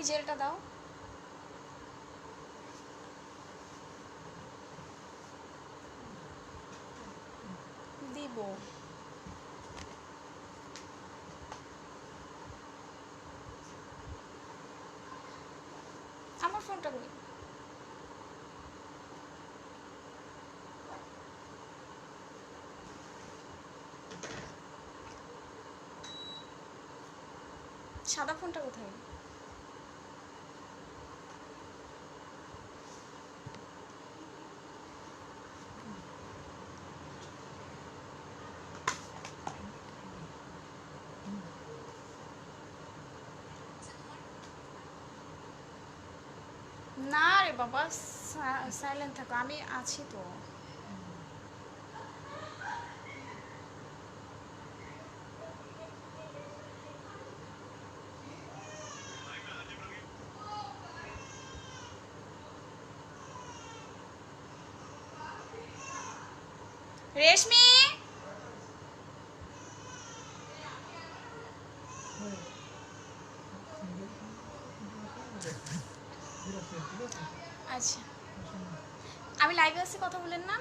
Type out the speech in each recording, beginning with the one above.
জেলটা দাও। দিব আমার ফোনটা কই? সাদা ফোনটা কোথায়? না রে বাবা, সাইলেন্ট থাকো, আমি আছি তো। রেশমি, আচ্ছা আমি লাইভে আছি, কথা বলেন না।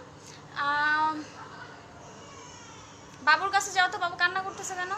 বাবুর কাছে যাও তো, বাবু কান্না করতেছে কেন?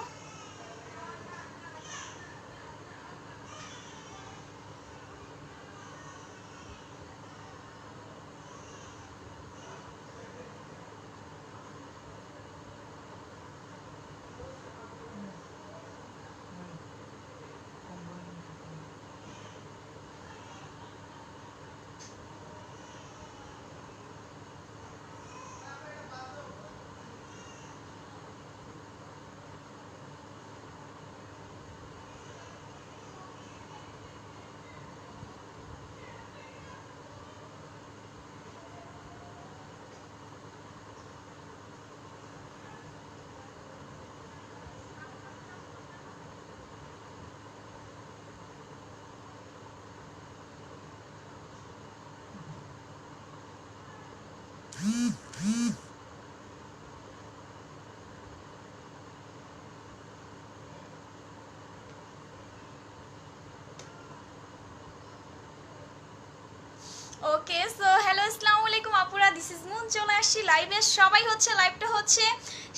ওকে, সো হ্যালো, আসসালামু আলাইকুম আপুরা, দিস ইজ মুন। চলে আসছি লাইভে, সবাই হচ্ছে লাইভটা হচ্ছে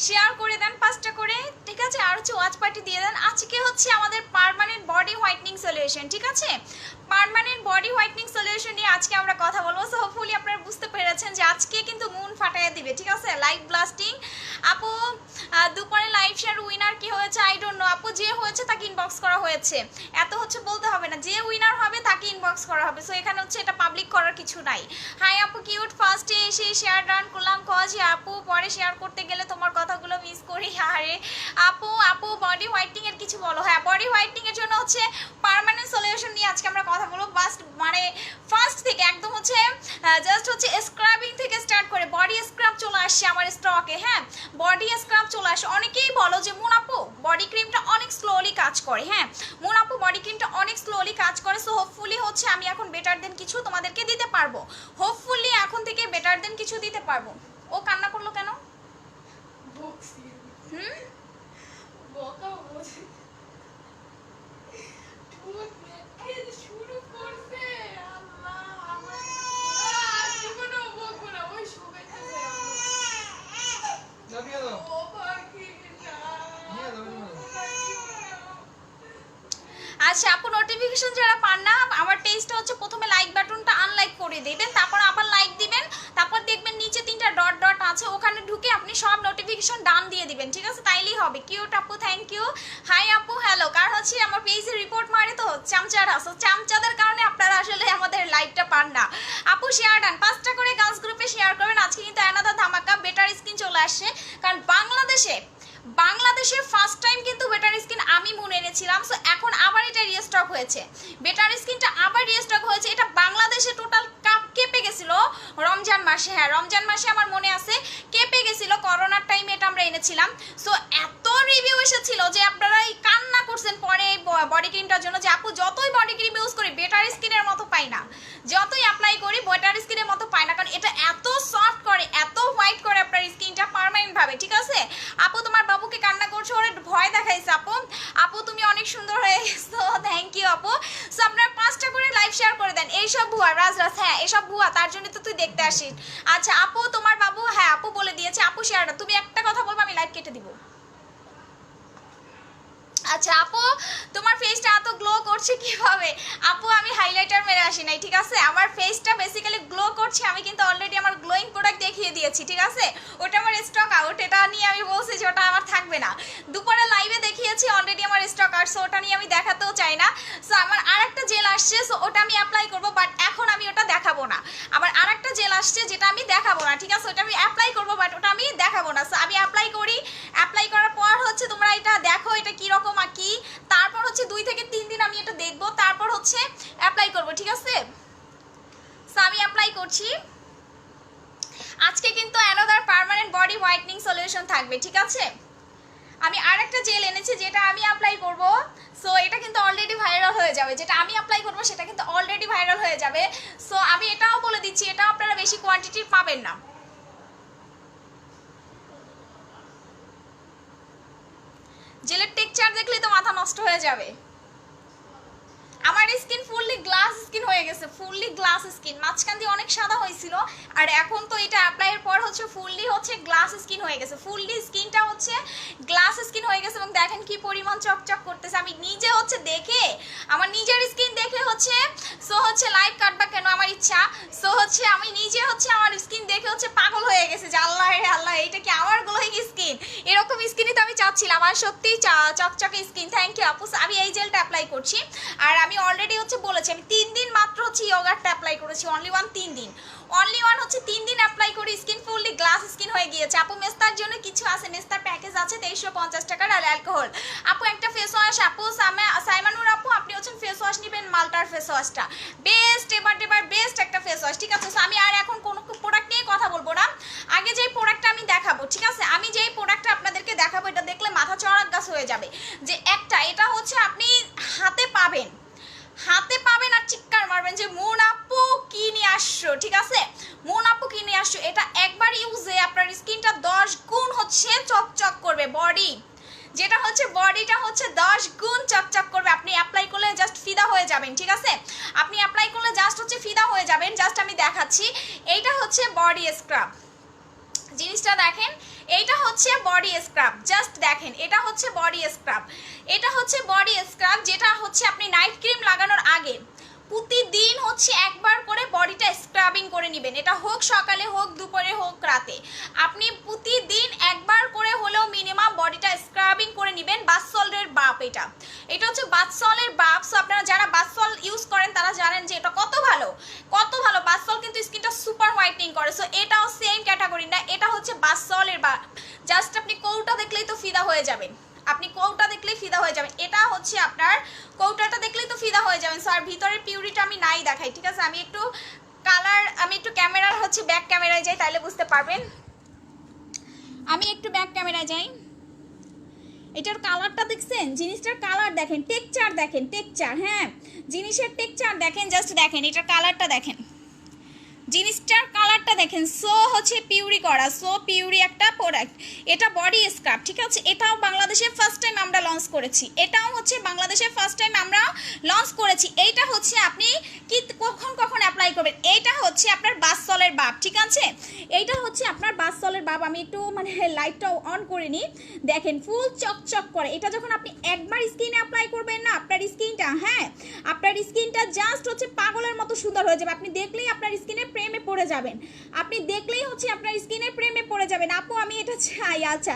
শেয়ার করে দেন 5টা করে, ঠিক আছে? আর হচ্ছে ওয়াচ পার্টি দিয়ে দেন। আজকে হচ্ছে আমাদের পার্মানেন্ট বডি হোয়াইটনিং সলিউশন, ঠিক আছে? পার্মানেন্ট বডি হোয়াইটনিং সলিউশন নিয়ে আজকে আমরা কথা বলবো। সো হোপফুলি আপনারা বুঝতে পেরেছেন যে আজকে কিন্তু মুন ফাটাইয়া দিবে, ঠিক আছে? Live blasting. আপু দুপুরে লাইভ শেয়ার উইনার কি হয়েছে আই ডোন্ট নো আপু, যে হয়েছে তাকে ইনবক্স করা হয়েছে, এত হচ্ছে বলতে হবে না, যে উইনার হবে তাকে ইনবক্স করা হবে। সো এখানে হচ্ছে এটা পাবলিক করার কিছু নাই। হাই আপু কিউট, ফার্স্টে এসে শেয়ার ডান করলাম কজ আপু, পরে শেয়ার করতে গেলে তোমার কথাগুলো মিস করি। আরে আপু আপু বডি হোয়াইটনিং এর কিছু বলো। হ্যাঁ, বডি হোয়াইটনিং এর জন্য হচ্ছে পার্মানেন্ট সলিউশন নিয়ে আজকে আমরা কথা বলবো। মানে ফার্স্ট থেকে একদম হচ্ছে জাস্ট হচ্ছে স্ক্রাবিং থেকে স্টার্ট করে বডি স্ক্রাব চলে আসছে আমার স্টকে। হ্যাঁ, বডি স্ক্রাব চলে আসে। অনেকেই বলো যে মুন আপু বডি ক্রিমটা অনেক স্লোলি কাজ করে। হ্যাঁ, মুন আপু বডি ক্রিমটা অনেক স্লোলি কাজ করে। সো হোপফুলি হচ্ছে আমি এখন বেটার দেন কিছু তোমাদেরকে দিতে পারবো। হোপফুলি এখন থেকে বেটার দেন কিছু দিতে পারবো। ও কান্না করলো কেন? হুম, আচ্ছা আপু, নোটিফিকেশন যারা পান না, আমার পেজটা হচ্ছে প্রথমে লাইক বাটনটা আনলাইক করে দিবেন, তারপর আবার লাইক দিবেন, তারপর দেখবেন নিচে 3টা ডট ডট আছে, ওখানে ঢুকে আপনি সব নোটিফিকেশন ডান দিয়ে দিবেন, ঠিক আছে? তাইলেই হবে। কিউট আপু, থ্যাংক ইউ। হাই আপু, হ্যালো। কারণ হচ্ছে আমার পেজে রিপোর্ট মারে তো চামচারা, সো চামচাদের কারণে আপনারা আসলে আমাদের লাইকটা পান না। আপু শেয়ার ডান 5টা করে গার্লস গ্রুপে শেয়ার করবেন। আজকে কিন্তু অ্যানাদার ধামাকা বেটার স্কিন চলে আসছে, কারণ বাংলাদেশে ফার্স্ট টাইম কিন্তু বেটার স্কিন আমি মনে এনেছিলাম। সো এখন আবার এটা রিস্টক হয়েছে, বেটার স্কিনটা আবার রিস্টক হয়েছে। এটা বাংলাদেশে টোটাল কাপ কেঁপে গেছিল রমজান মাসে। হ্যাঁ, রমজান মাসে আমার মনে আছে কেঁপে গেছিল, করোনার টাইমে এটা আমরা এনেছিলাম। সো এত রিভিউ এসেছিল যে আপনারা এই কান্না করছেন পরে বডি ক্রিমটার জন্য, যে আপু যতই বডি ক্রিম ইউজ করি বেটার স্কিনের মতো পাই না, যতই অ্যাপ্লাই করি বেটার স্কিনের মতো পাই না, কারণ এটা এত সফট করে, এত হোয়াইট করে আপনার স্কিনটা পার্মানেন্ট ভাবে, ঠিক আছে? আপু তোমার বাবুকে কান্না করছো, ওর ভয় দেখাইছে। আপু আপু তুমি অনেক সুন্দর হয়ে গেছো, থ্যাংক ইউ আপু। সো আপনারা আসি। আচ্ছা আপু তোমার বাবু, হ্যাঁ আপু বলে দিয়েছে, আপু শেয়ার, তুমি একটা কথা বলবো আমি লাইভ কেটে দিব। আচ্ছা আপু তোমার ফেসটা এত গ্লো করছে কিভাবে? আপু আমি হাইলাইটার মেরে আসি নাই, ঠিক আছে? আমার ফেসটা বেসিক্যালি গ্লো করছে, আমি কিন্তু অলরেডি আমার গ্লোয়িং প্রোডাক্ট দেখিয়ে দিয়েছি, ঠিক আছে? ওটা আমার স্টক আউট, এটা নিয়ে আমি বলছি যে ওটা আমার থাকবে না। দুপুরে লাইভে দেখিয়েছি অলরেডি আমার স্টক আউট, সো ওটা নিয়ে আমি দেখাতেও চাই না। সো আমার আরেকটা জেল আসছে, সো ওটা আমি অ্যাপ্লাই করবো, বাট এখন আমি ওটা দেখাবো না। আবার আরেকটা জেল আসছে যেটা আমি দেখাবো না, ঠিক আছে? ওটা আমি অ্যাপ্লাই করবো, বাট ওটা আমি দেখাবো না। সো আমি অ্যাপ্লাই করি, অ্যাপ্লাই করার পর হচ্ছে তোমরা এটা দেখো এটা কীরকম আর কি, তারপর হচ্ছে 2 থেকে 3 দিন আমি এটা দেখবো, তারপর হচ্ছে অ্যাপ্লাই করব, ঠিক আছে? সো আমি অ্যাপ্লাই করছি। আজকে কিন্তু another permanent body whitening solution থাকবে, ঠিক আছে? আমি আরেকটা জেল এনেছি যেটা আমি অ্যাপ্লাই করব, সো এটা কিন্তু অলরেডি ভাইরাল হয়ে যাবে। যেটা আমি অ্যাপ্লাই করব সেটা কিন্তু অলরেডি ভাইরাল হয়ে যাবে। সো আমি এটাও বলে দিচ্ছি, এটাও আপনারা বেশি কোয়ান্টিটির পাবেন না। জেলের টেক্সচার দেখলে তো মাথা নষ্ট হয়ে যাবে। আমার স্কিন ফুললি গ্লাস স্কিন হয়ে গেছে, ফুললি গ্লাস স্কিন। মাঝখান দিয়ে অনেক সাদা হয়েছিল, আর এখন তো এটা অ্যাপ্লাইয়ের পর হচ্ছে ফুললি হচ্ছে গ্লাস স্কিন হয়ে গেছে, ফুললি স্কিনটা হচ্ছে গ্লাস স্কিন হয়ে গেছে। এবং দেখেন কি পরিমাণ চকচক করতেছে। আমি নিজে হচ্ছে দেখে, আমার নিজের স্কিন দেখে হচ্ছে সো হচ্ছে লাইভ কাটবা কেন আমার ইচ্ছা, সো হচ্ছে আমি নিজে হচ্ছে আমার স্কিন দেখে হচ্ছে পাগল হয়ে গেছে যে আল্লাহ রে আল্লাহ, এটা কি আমার গ্লোয়িং স্কিন? এরকম স্কিনই তো আমি চাচ্ছিলাম, আমার সত্যিই চকচকে স্কিন। থ্যাংক ইউ আপু। আমি এই জেলটা অ্যাপ্লাই করছি, আর আমি অলরেডি হচ্ছে বলেছি আমি 3 দিন মাত্র হচ্ছে ইয়োগারটা অ্যাপ্লাই করেছি, অনলি ওয়ান 3 দিন, অনলি ওয়ান হচ্ছে 3 দিন অ্যাপ্লাই করি, স্কিন ফুললি গ্লাস স্কিন হয়ে গিয়েছে। আপু মেস্তার জন্য কিছু আছে, মেস্তার প্যাকেজ আছে 2350 টাকার, আর অ্যালকোহল। আপু একটা ফেস ওয়াশ, আপু সাইমানুর আপু আপনি হচ্ছেন ফেস ওয়াশ নেবেন, মাল্টার ফেস ওয়াশটা বেস্ট, এবার বেস্ট একটা ফেস ওয়াশ, ঠিক আছে? আমি আর এখন কোনো প্রোডাক্ট নিয়ে কথা বলবো না, আগে যেই প্রোডাক্টটা আমি দেখাবো, ঠিক আছে? আমি যেই প্রোডাক্টটা আপনাদেরকে দেখাবো এটা দেখলে মাথা চড়াক গাছ হয়ে যাবে। যে একটা এটা হচ্ছে আপনি হাতে পাবেন, হাতে পাবেন আর চিৎকার মারবেন যে মুন আপু কি নিয়ে আসছো, ঠিক আছে? মুন আপু কি নিয়ে আসছো। এটা একবার ইউজে আপনার স্কিনটা 10 গুণ হচ্ছে চকচক করবে, বডি যেটা হচ্ছে বডিটা হচ্ছে 10 গুণ চকচক করবে। আপনি অ্যাপ্লাই করলে জাস্ট ফিদা হয়ে যাবেন, ঠিক আছে? আপনি অ্যাপ্লাই করলে জাস্ট হচ্ছে ফিদা হয়ে যাবেন। জাস্ট আমি দেখাচ্ছি, এইটা হচ্ছে বডি স্ক্রাব, জিনিসটা দেখেন, এইটা হচ্ছে বডি স্ক্রাব, জাস্ট দেখেন এটা হচ্ছে বডি স্ক্রাব, এটা হচ্ছে বডি স্ক্রাব যেটা হচ্ছে আপনি নাইট ক্রিম লাগানোর আগে প্রতিদিন হচ্ছে একবার করে বডিটা স্ক্রাবিং করে নেবেন। এটা হোক সকালে, হোক দুপুরে, হোক রাতে, আপনি প্রতিদিন একবার করে হলেও মিনিমাম বডিটা স্ক্রাবিং করে নেবেন। বাথসল্টের বাপ, এটা এটা হচ্ছে বাথসলের বাপ। সো আপনারা যারা বাথসল ইউজ করেন তারা জানেন যে এটা কত ভালো, কত ভালো। বাথসল কিন্তু স্কিনটা সুপার হোয়াইটনিং করে। সো এটাও সেম ক্যাটাগরি না, এটা হচ্ছে বাথসলের বাপ। জাস্ট আপনি কৌটা দেখলেই তো ফিদা হয়ে যাবেন, আপনি কৌটা দেখলেই ফিদা হয়ে যাবেন। এটা হচ্ছে আপনার কৌটাটা দেখলেই তো ফিদা হয়ে যাবেন। স্যার ভিতরের পিউরিটা আমি নাই দেখাই, ঠিক আছে? আমি একটু কালার, আমি একটু ক্যামেরার হচ্ছে ব্যাক ক্যামেরায় যাই, তাহলে বুঝতে পারবেন। আমি একটু ব্যাক ক্যামেরায় যাই, এটার কালারটা দেখছেন, জিনিসটার কালার দেখেন, টেক্সচার দেখেন, টেক্সচার, হ্যাঁ জিনিসের টেক্সচার দেখেন, জাস্ট দেখেন এটার কালারটা দেখেন, জিনিসটার কালারটা দেখেন। সো হচ্ছে পিউরি করা, সো পিউরি একটা প্রোডাক্ট। এটা বডি স্ক্রাব, ঠিক আছে? এটাও বাংলাদেশে ফার্স্ট টাইম আমরা লঞ্চ করেছি, এটাও হচ্ছে বাংলাদেশে ফার্স্ট টাইম আমরা লঞ্চ করেছি। এইটা হচ্ছে আপনি কি কখন কখন অ্যাপ্লাই করবেন, এইটা হচ্ছে আপনার বাথসলের বাপ, ঠিক আছে? এইটা হচ্ছে আপনার বাথসলের বাপ। আমি একটু মানে লাইটটা অন করে নিই, দেখেন ফুল চকচক করে। এটা যখন আপনি একবার স্কিনে অ্যাপ্লাই করবেন না, আপনার স্কিনটা, হ্যাঁ আপনার স্কিনটা জাস্ট হচ্ছে পাগলের মতো সুন্দর হয়ে যাবে। আপনি দেখলেই আপনার স্কিনে প্রেমে পড়ে যাবেন, আপনি দেখলেই হচ্ছে আপনার স্কিনের প্রেমে পড়ে যাবেন। আপু আমি এটা চাই। আচ্ছা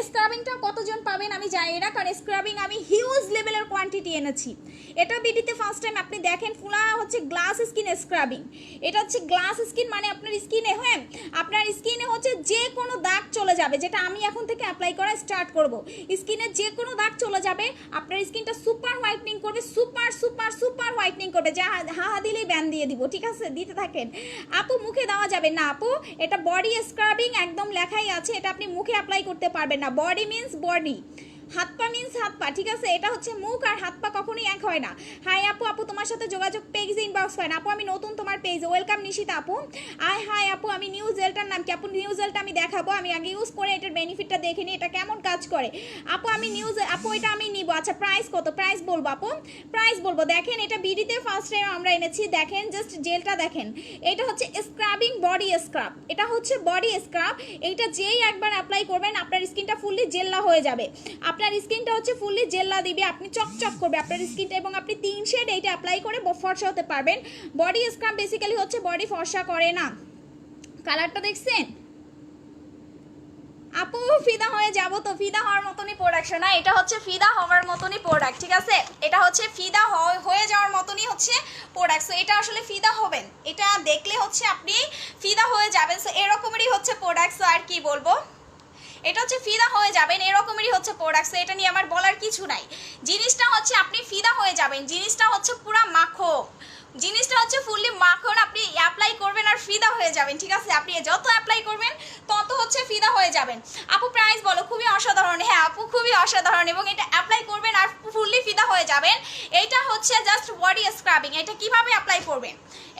স্ক্রাবিংটা কতজন পাবেন আমি জানি না, কারণ স্ক্রাবিং আমি হিউজ লেভেলের কোয়ান্টিটি এনেছি। এটা বিডিতে ফার্স্ট টাইম আপনি দেখেন ফুলা হচ্ছে গ্লাস স্কিন স্ক্রাবিং। এটা হচ্ছে গ্লাস স্কিন মানে আপনার স্কিনে, হ্যাঁ আপনার স্কিনে হচ্ছে যে কোনো দাগ চলে যাবে, যেটা আমি এখন থেকে অ্যাপ্লাই করা স্টার্ট করব। স্কিনে যে কোনো দাগ চলে যাবে, আপনার স্কিনটা সুপার হোয়াইটনিং করবে, সুপার সুপার সুপার হোয়াইটনিং করবে। যা হা হা দিলেই ব্যান দিয়ে দিব, ঠিক আছে? দিতে থাকেন আপু, মুখে দেওয়া যাবে না আপু, এটা বডি স্ক্রাবিং একদম লেখাই আছে, এটা আপনি মুখে অ্যাপ্লাই করতে পারবেন না। বডি মিন্স বডি, হাত পা মিন্স হাত পা, ঠিক আছে? এটা হচ্ছে মুখ আর হাত পা কখনোই এক হয় না। হাই আপু, আপু তোমার সাথে যোগাযোগ পেজে ইনবক্স করেন। আপু আমি নতুন তোমার পেজে, ওয়েলকাম নিশিতা আপু। হাই আপু, আমি নিউ জেলটার নাম কি আপু? নিউ জেলটা আমি দেখাবো, আমি আগে ইউজ করে এটার বেনিফিটটা দেখে নিই এটা কেমন কাজ করে। আপু আমি আপু এটা আমি নিব। আচ্ছা প্রাইস কত? প্রাইস বলবো আপু, প্রাইস বলবো। দেখেন এটা বিডিতে ফার্স্ট টাইম আমরা এনেছি। দেখেন জাস্ট জেলটা দেখেন, এটা হচ্ছে স্ক্রাবিং বডি স্ক্রাব, এটা হচ্ছে বডি স্ক্রাব। এইটা যেই একবার অ্যাপ্লাই করবেন আপনার স্কিনটা ফুললি জেল্লা হয়ে যাবে। আপনার স্কিনটা হচ্ছে ফুললি জেল্লা দিবে, আপনি চকচক করবে আপনার স্কিনটা, এবং আপনি 3 শেড এইটা অ্যাপ্লাই করে ফর্সা হতে পারবেন। বডি স্ক্রাব বেসিক্যালি হচ্ছে বডি ফর্সা করে না। কালারটা দেখছেন আপু? ফিদা হয়ে যাব তো, ফিদা হওয়ার মতনই প্রোডাক্ট না, এটা হচ্ছে ফিদা হওয়ার মতনই প্রোডাক্ট, ঠিক আছে? এটা হচ্ছে ফিদা হয়ে যাওয়ার মতনই হচ্ছে প্রোডাক্ট। সো এটা আসলে ফিদা হবেন, এটা দেখলে হচ্ছে আপনি ফিদা হয়ে যাবেন। সো এরকমেরই হচ্ছে প্রোডাক্ট। সো আর কি বলবো, এটা হচ্ছে ফিদা হয়ে যাবেন, এরকমেরই হচ্ছে প্রোডাক্ট। এটা নিয়ে আমার বলার কিছু নাই। জিনিসটা হচ্ছে আপনি ফিদা হয়ে যাবেন, জিনিসটা হচ্ছে পুরা মাখো, জিনিসটা হচ্ছে ফুললি মাখন। আপনি অ্যাপ্লাই করবেন আর ফিদা হয়ে যাবেন, ঠিক আছে? আপনি যত অ্যাপ্লাই করবেন তত হচ্ছে ফিদা হয়ে যাবেন। আপু প্রাইস বলো? খুবই অসাধারণ। হ্যাঁ আপু খুবই অসাধারণ, এবং এটা অ্যাপ্লাই করবেন আর ফুললি ফিদা হয়ে যাবেন। এইটা হচ্ছে জাস্ট বডি স্ক্রাবিং। এটা কিভাবে অ্যাপ্লাই করবেন,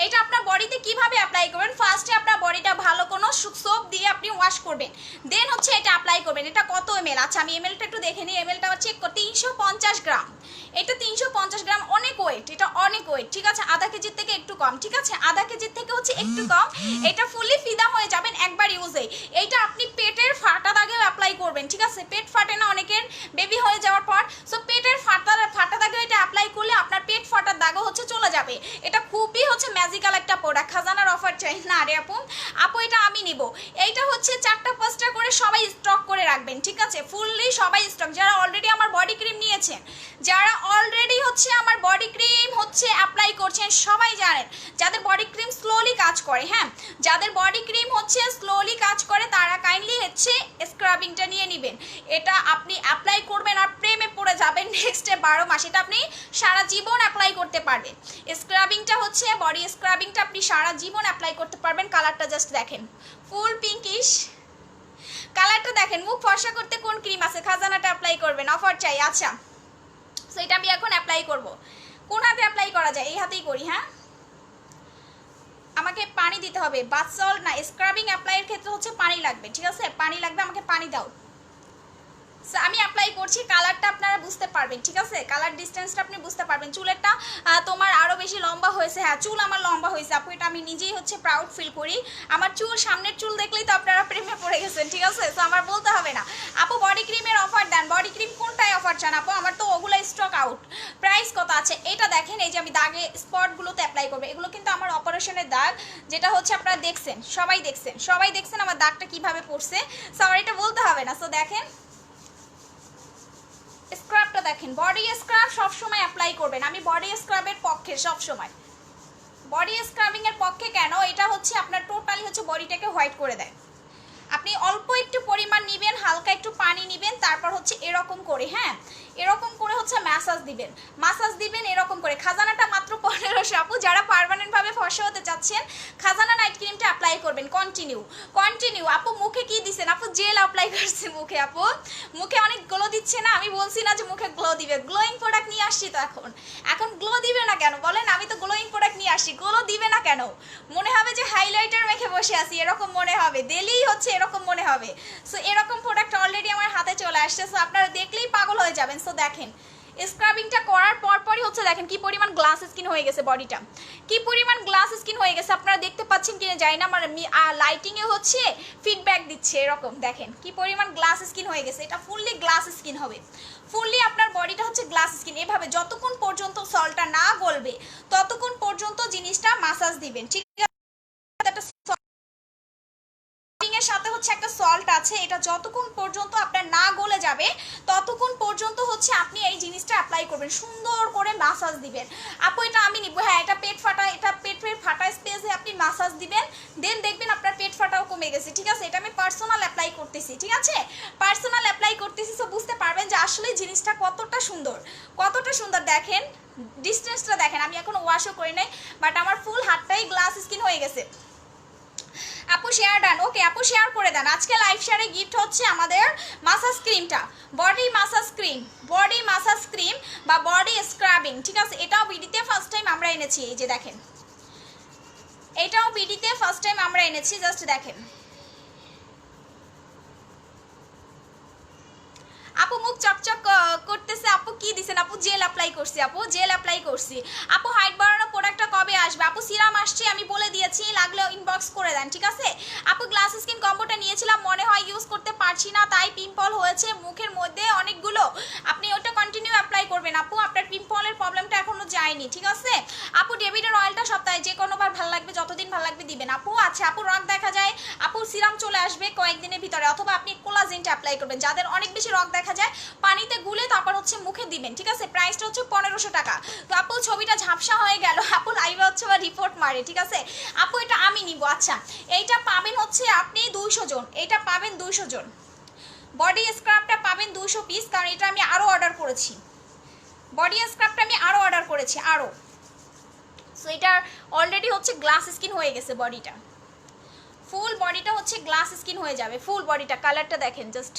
এটা আপনার বডিতে কিভাবে অ্যাপ্লাই করবেন? ফার্স্টে আপনার বডিটা ভালো কোনো সোপ দিয়ে আপনি ওয়াশ করবেন, দেন হচ্ছে এটা অ্যাপ্লাই করবেন। এটা কত এমএল? আচ্ছা আমি এমএলটা একটু দেখে নিই। এমএলটা হচ্ছে 350 গ্রাম। এটা 350 গ্রাম, অনেক ওয়েট, এটা অনেক ওয়েট, ঠিক আছে? আধা কেজির থেকে একটু কম, ঠিক আছে? আধা কেজির থেকে হচ্ছে একটু কম। এটা ফুললি ফিদা হয়ে যাবেন একবার ইউজে। এইটা আপনি পেটের ফাটা দাগেও অ্যাপ্লাই করবেন, ঠিক আছে? পেট ফাটে না অনেকের বেবি হয়ে যাওয়ার পর? সো পেটের ফাটা দাগেও এটা অ্যাপ্লাই করলে আপনার পেট ফাটার দাগও হচ্ছে চলে যাবে। এটা খুবই হচ্ছে ম্যাজিক্যাল একটা প্রোডাক্ট। খাজানার অফার চাই না রে আপু? আপু এটা আমি নিব। এইটা হচ্ছে 4টা 5টা করে সবাই স্টক করে রাখবেন, ঠিক আছে? ফুললি সবাই স্টক, যারা অলরেডি আমার বডি ক্রিম নিয়েছেন, যারা অলরেডি হচ্ছে আমার বডি ক্রিম হচ্ছে অ্যাপ্লাই করছেন, সবাই জানেন যাদের বডি ক্রিম স্লোলি কাজ করে, হ্যাঁ যাদের বডি ক্রিম হচ্ছে স্লোলি কাজ করে তারা কাইন্ডলি হচ্ছে স্ক্রাবিংটা নিয়ে নেবেন। এটা আপনি অ্যাপ্লাই করবেন আর প্রেমে পড়ে যাবেন নেক্সটে 12 মাস। এটা আপনি সারা জীবন অ্যাপ্লাই করতে পারবেন। স্ক্রাবিংটা হচ্ছে বডি স্ক্রাবিংটা আপনি সারা জীবন অ্যাপ্লাই করতে পারবেন। কালারটা জাস্ট দেখেন, ফুল পিঙ্কিশ কালারটা দেখেন। মুখ ফর্সা করতে কোন ক্রিম আছে? খাজানাটা অ্যাপ্লাই করবেন, অফার চাই। আচ্ছা সো এটা আমি এখন অ্যাপ্লাই করব। কোন হাতে অ্যাপ্লাই করা যায়? এই হাতেই করি। হ্যাঁ আমাকে পানি দিতে হবে, বাথ সল্ট না, স্ক্রাবিং অ্যাপ্লাইয়ের ক্ষেত্রে হচ্ছে পানি লাগবে, ঠিক আছে? পানি লাগবে, আমাকে পানি দাও। সো আমি অ্যাপ্লাই করছি, কালারটা আপনারা বুঝতে পারবেন, ঠিক আছে? কালার ডিস্টেন্সটা আপনি বুঝতে পারবেন। চুলেরটা তোমার আরও বেশি লম্বা হয়েছে। হ্যাঁ চুল আমার লম্বা হয়েছে আপু, এটা আমি নিজেই হচ্ছে প্রাউড ফিল করি। আমার চুল, সামনের চুল দেখলেই তো আপনারা প্রেমে পড়ে গেছেন, ঠিক আছে? সো আমার বলতে হবে না। আপু বডি ক্রিমের অফার দেন, বডি ক্রিম কোনটায় অফার চান আপু? আমার তো ওগুলো স্টক আউট। প্রাইস কত আছে? এটা দেখেন, এই যে আমি দাগে স্পটগুলোতে অ্যাপ্লাই করবো, এগুলো কিন্তু আমার অপারেশনের দাগ, যেটা হচ্ছে আপনারা দেখছেন, সবাই দেখছেন আমার দাগটা কিভাবে পড়ছে। সো আমার এটা বলতে হবে না। সো দেখেন স্ক্রাবটা দেখেন, বডি স্ক্রাব সবসময় অ্যাপ্লাই করবেন। আমি বডি স্ক্রাবের পক্ষে সবসময়, বডি স্ক্রাবিং এর পক্ষে। কেন? এটা হচ্ছে আপনার টোটালি হচ্ছে বডিটাকে হোয়াইট করে দেয়। আপনি অল্প একটু পরিমাণ নেবেন, হালকা একটু পানি নেবেন, তারপর হচ্ছে এরকম করে, হ্যাঁ এরকম করে হচ্ছে ম্যাসাজ দিবেন এরকম করে। খাজানাটা মাত্র 1500 আপু। যারা পার্মানেন্টভাবে ফর্সা হতে চাচ্ছেন খাজানা নাইট ক্রিমটা অ্যাপ্লাই করবেন কন্টিনিউ। আপু মুখে কি দিছেন? আপু জেল অ্যাপ্লাই করছে মুখে। আপু মুখে অনেক গ্লো দিচ্ছে না? আমি বলছি না যে মুখে গ্লো দিবে, গ্লোয়িং প্রোডাক্ট নিয়ে আসছি তো। এখন গ্লো দিবে না কেন বলেন? আমি তো গ্লোয়িং প্রোডাক্ট নিয়ে আসছি, গ্লো দিবে না কেন? মনে হবে যে হাইলাইটার মেখে বসে আছি, এরকম মনে হবে, দিলেই হচ্ছে এরকম মনে হবে। সো এরকম প্রোডাক্ট অলরেডি আমার হাতে চলে আসছে। সো আপনারা দেখলেই পাগল হয়ে যাবেন। সো দেখেন স্ক্রাবিংটা করার পরপরই হচ্ছে দেখেন কি পরিমাণ গ্লাস স্কিন হয়ে গেছে, বডিটা কি পরিমাণ গ্লাস স্কিন হয়ে গেছে। আপনারা দেখতে পাচ্ছেন কিনা জানি না, আমার লাইটিংয়ে হচ্ছে ফিডব্যাক দিচ্ছে, এরকম দেখেন কি পরিমাণ গ্লাস স্কিন হয়ে গেছে। এটা ফুললি গ্লাস স্কিন হবে, ফুললি আপনার বডিটা হচ্ছে গ্লাস স্কিন। এভাবে যতক্ষণ পর্যন্ত সলটা না গলবে ততক্ষণ পর্যন্ত জিনিসটা মাসাজ দিবেন, ঠিক আছে? এর সাথে হচ্ছে একটা সল্ট আছে, এটা যতক্ষণ পর্যন্ত আপনার না গলে যাবে ততক্ষণ পর্যন্ত হচ্ছে আপনি এই জিনিসটা অ্যাপ্লাই করবেন, সুন্দর করে মাসাজ দিবেন। আপু এটা আমি নিব। হ্যাঁ এটা পেট ফাটা স্পেসে আপনি মাসাজ দিবেন, দেন দেখবেন আপনার পেট ফাটাও কমে গেছে, ঠিক আছে? এটা আমি পার্সোনাল অ্যাপ্লাই করতেছি, ঠিক আছে? পার্সোনাল অ্যাপ্লাই করতেছি। তো বুঝতে পারবেন যে আসলে জিনিসটা কতটা সুন্দর। দেখেন ডিস্টেন্সটা দেখেন, আমি এখন ওয়াশও করি নাই, বাট আমার ফুল হাতটাই গ্লাস স্কিন হয়ে গেছে। আপু শেয়ার ডান, ওকে আপু শেয়ার করে দেন। আজকে লাইভ শেয়ারে গিফট হচ্ছে আমাদের মাসাজ ক্রিমটা, body massage cream, body massage cream বা বডি স্ক্রাবিং, ঠিক আছে। এটাও বিডিতে ফার্স্ট টাইম আমরা এনেছি, এই যে দেখেন, এটাও বিডিতে ফার্স্ট টাইম আমরা এনেছি, জাস্ট দেখেন। আপু মুখ চকচক করতেছে, আপু কি দিছেন? আপু জেল অ্যাপ্লাই করছি, আপু জেল অ্যাপ্লাই করছি। আপু হাইট বাড়ানো প্রোডাক্টটা কবে আসবে? আপু সিরাম আসছে, আমি বলে দিয়েছি, লাগলে ইনবক্স করে দেন, ঠিক আছে। আপু গ্লাস স্কিন কম্বোটা নিয়েছিলাম, মনে হয় ইউজ করতে পারছি না, তাই পিম্পল হয়েছে মুখের মধ্যে অনেকগুলো। আপনি ওটা কন্টিনিউ অ্যাপ্লাই করবেন আপু, আপনার পিম্পলের প্রবলেমটা এখনো যায়নি, ঠিক আছে। আপু ডেভিডের অয়েলটা সপ্তাহে যে কোনোবার ভালো লাগবে, যতদিন ভালো লাগবে দিবেন আপু। আচ্ছা আপু রগ দেখা যায়, আপু সিরাম চলে আসবে কয়েকদিনের ভিতরে, অথবা আপনি কোলাজেনটা অ্যাপ্লাই করবেন। যাদের অনেক বেশি রগ দেখা যায় পানিতে গুলে তারপর হচ্ছে মুখে দিবেন, ঠিক আছে। প্রাইসটা হচ্ছে 1500 টাকা। তো আপু ছবিটা ঝাপসা হয়ে গেল, আপু লাইভে হচ্ছে বা রিপোর্ট মারে, ঠিক আছে। আপু এটা আমি নিব। আচ্ছা এইটা পাবেন হচ্ছে আপনি 200 জন, এটা পাবেন 200 জন। বডি স্ক্রাবটা পাবেন 200 পিস, কারণ এটা আমি আরও অর্ডার করেছি, বডি স্ক্রাবটা আমি আরও অর্ডার করেছি আরও। সো এটা অলরেডি হচ্ছে গ্লাস স্কিন হয়ে গেছে, বডিটা ফুল বডিটা হচ্ছে গ্লাস স্কিন হয়ে যাবে, ফুল বডিটা কালারটা দেখেন, জাস্ট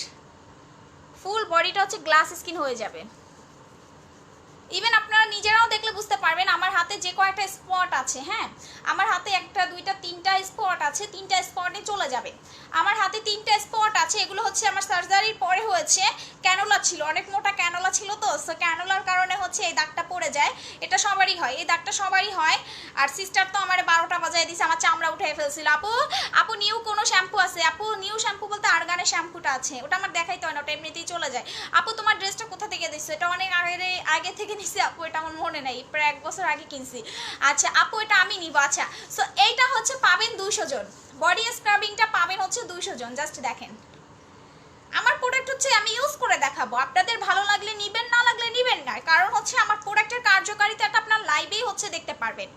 ফুল বডিটা হচ্ছে গ্লাস স্কিন হয়ে যাবে। ইভেন আপনারা নিজেরাও দেখলে বুঝতে পারবেন আমার হাতে যে কয়েকটা স্পট আছে, হ্যাঁ আমার হাতে 1 2 3 স্পট আছে, 3টা স্পটে চলে যাবে। আমার হাতে 3টা স্পট আছে, এগুলো হচ্ছে আমার সার্জারির পরে হয়েছে, ক্যানোলা ছিল, অনেক মোটা ক্যানোলা ছিল, তো সো ক্যানোলার কারণে হচ্ছে এই দাগটা পড়ে যায়, এটা সবারই হয়, এই দাগটা সবারই হয়। আর সিস্টার তো আমার 12টা বাজায় দিয়েছে, আমার চামড়া উঠে ফেলছিল। আপু আপু নিউ কোনো শ্যাম্পু আছে? আপু নিউ শ্যাম্পু বলতে আর্গানের শ্যাম্পুটা আছে, ওটা আমার দেখাইতে হয় না, ওটা এমনিতেই চলে যায়। আপু তোমার ড্রেসটা কোথা থেকে দিচ্ছ? এটা অনেক আগে থেকে নিছি আপু, এটা আমার মনে নেই, প্রায় 1 বছর আগে কিনছি। আচ্ছা আপু এটা আমি নিব। আচ্ছা সো এইটা হচ্ছে পাবেন 200 জন, বডি স্ক্রাবিংটা পাবেন হচ্ছে 200 জন, জাস্ট দেখেন। আমার প্রোডাক্ট হচ্ছে আমি ইউজ করে দেখাবো, আপনাদের ভালো লাগলে নিবেন, না লাগলে নিবেন না, কারণ হচ্ছে আমার প্রোডাক্টের কার্যকারিতাটা আপনার লাইভেই হচ্ছে দেখতে পারবেন।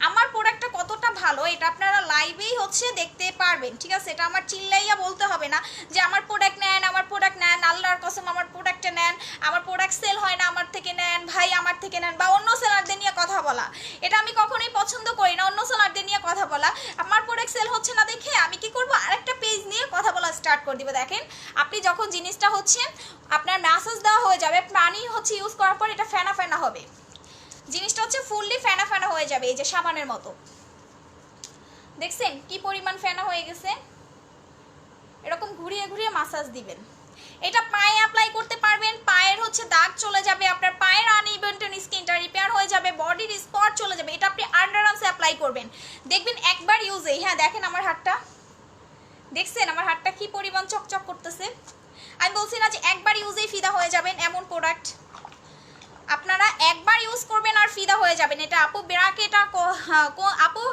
আমার প্রোডাক্টটা কতটা ভালো এটা আপনারা লাইভেই হচ্ছে দেখতে পারবেন, ঠিক আছে। এটা আমার চিল্লাইয়া বলতে হবে না যে আমার প্রোডাক্ট নেন, আমার প্রোডাক্ট নেন, আল্লাহর কসম আমার প্রোডাক্টটা নেন, আমার প্রোডাক্ট সেল হয় না, আমার থেকে নেন ভাই, আমার থেকে নেন, বা অন্য সেলারদের নিয়ে কথা বলা, এটা আমি কখনোই পছন্দ করি না, অন্য সেলারদের নিয়ে কথা বলা। আমার প্রোডাক্ট সেল হচ্ছে না দেখে আমি কি করব, আরেকটা পেজ নিয়ে কথা বলা স্টার্ট করে দিব। দেখেন আপনি যখন জিনিসটা হচ্ছে আপনার ম্যাসেজ দেওয়া হয়ে যাবে, পানি হচ্ছে ইউজ করার পর এটা ফেনা ফেনা হবে, জিনিসটা হচ্ছে ফুললি ফেনা ফেনা হয়ে যাবে, এই যে সাবানের মতো, দেখছেন কি পরিমাণ ফেনা হয়ে গেছে। এরকম ঘুরিয়ে ঘুরিয়ে মাসাজ দিবেন, এটা পায়ে অ্যাপ্লাই করতে পারবেন, পায়ের হচ্ছে দাগ চলে যাবে, আপনার পায়ের আনইভেন স্কিনটা রিপেয়ার হয়ে যাবে, বডির স্পট চলে যাবে। এটা আপনি আন্ডার আর্মসে অ্যাপ্লাই করবেন, দেখবেন একবার ইউজেই, হ্যাঁ দেখেন আমার হাতটা, দেখছেন আমার হাতটা কি পরিমাণ চকচক করতেছে। আমি বলছি না যে একবার ইউজেই ফিদা হয়ে যাবেন, এমন প্রোডাক্ট আপনারা একবার ইউজ করবেন আর ফিদা হয়ে যাবেন। এটা আপু ব্রাক, এটা আপু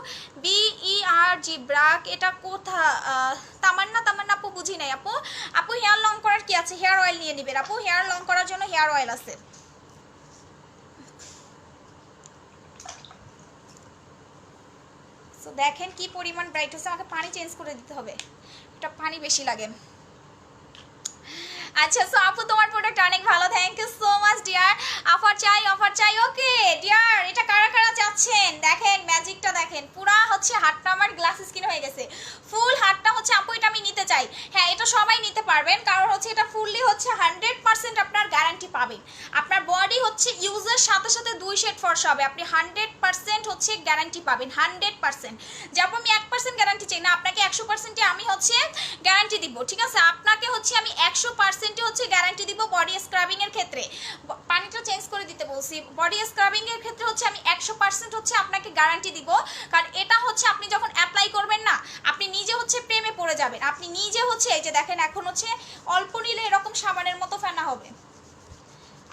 BERG ব্রাক, এটা কোথা? তামান্না আপু বুঝি নাই আপু। আপু হেয়ার লং করার কি আছে? হেয়ার অয়েল নিয়ে নেবেন আপু, হেয়ার লং করার জন্য হেয়ার অয়েল আছে। সো দেখেন কি পরিমাণ ব্রাইট হচ্ছে, আমাকে পানি চেঞ্জ করে দিতে হবে, এটা পানি বেশি লাগে। আচ্ছা সো আপু তোমার প্রোডাক্ট অনেক ভালো, thank you so much dear. Offer চাই, ওকে ডিয়ার, এটা কারা কারা চাচ্ছেন? দেখেন ম্যাজিকটা দেখেন, পুরা হচ্ছে হাতটা আমার গ্লাস স্কিন হয়ে গেছে, ফুল হাতটা হচ্ছে আপু এটা আমি নিতে চাই। হ্যাঁ এটা সবাই নিতে পারবেন, কারণ হচ্ছে এটা ফুললি হচ্ছে 100% আপনার গ্যারান্টি পাবেন। আপনার বডি হচ্ছে ইউজের সাথে সাথে 2 শেড ফর্সা হবে, আপনি 100% হচ্ছে গ্যারান্টি পাবেন, 100%। যেমন আমি 1% গ্যারান্টি চাই না, আপনাকে 100% আমি হচ্ছে গ্যারান্টি দিব, ঠিক আছে। আপনাকে হচ্ছে আমি 100% হচ্ছে গ্যারান্টি দিব বডি স্ক্রাবিং এর ক্ষেত্রে। পানিটা চেঞ্জ করে দিতে বলছি, বডি স্ক্রাবিং এর ক্ষেত্রে হচ্ছে আমি 100% হচ্ছে আপনাকে গ্যারান্টি দিব, কারণ এটা হচ্ছে আপনি যখন অ্যাপ্লাই করবেন না আপনি নিজে হচ্ছে প্রেমে পড়ে যাবেন, আপনি নিজে হচ্ছে এই যে দেখেন এখন হচ্ছে অল্প নিলে এরকম সাবানের মতো ফেনা হবে।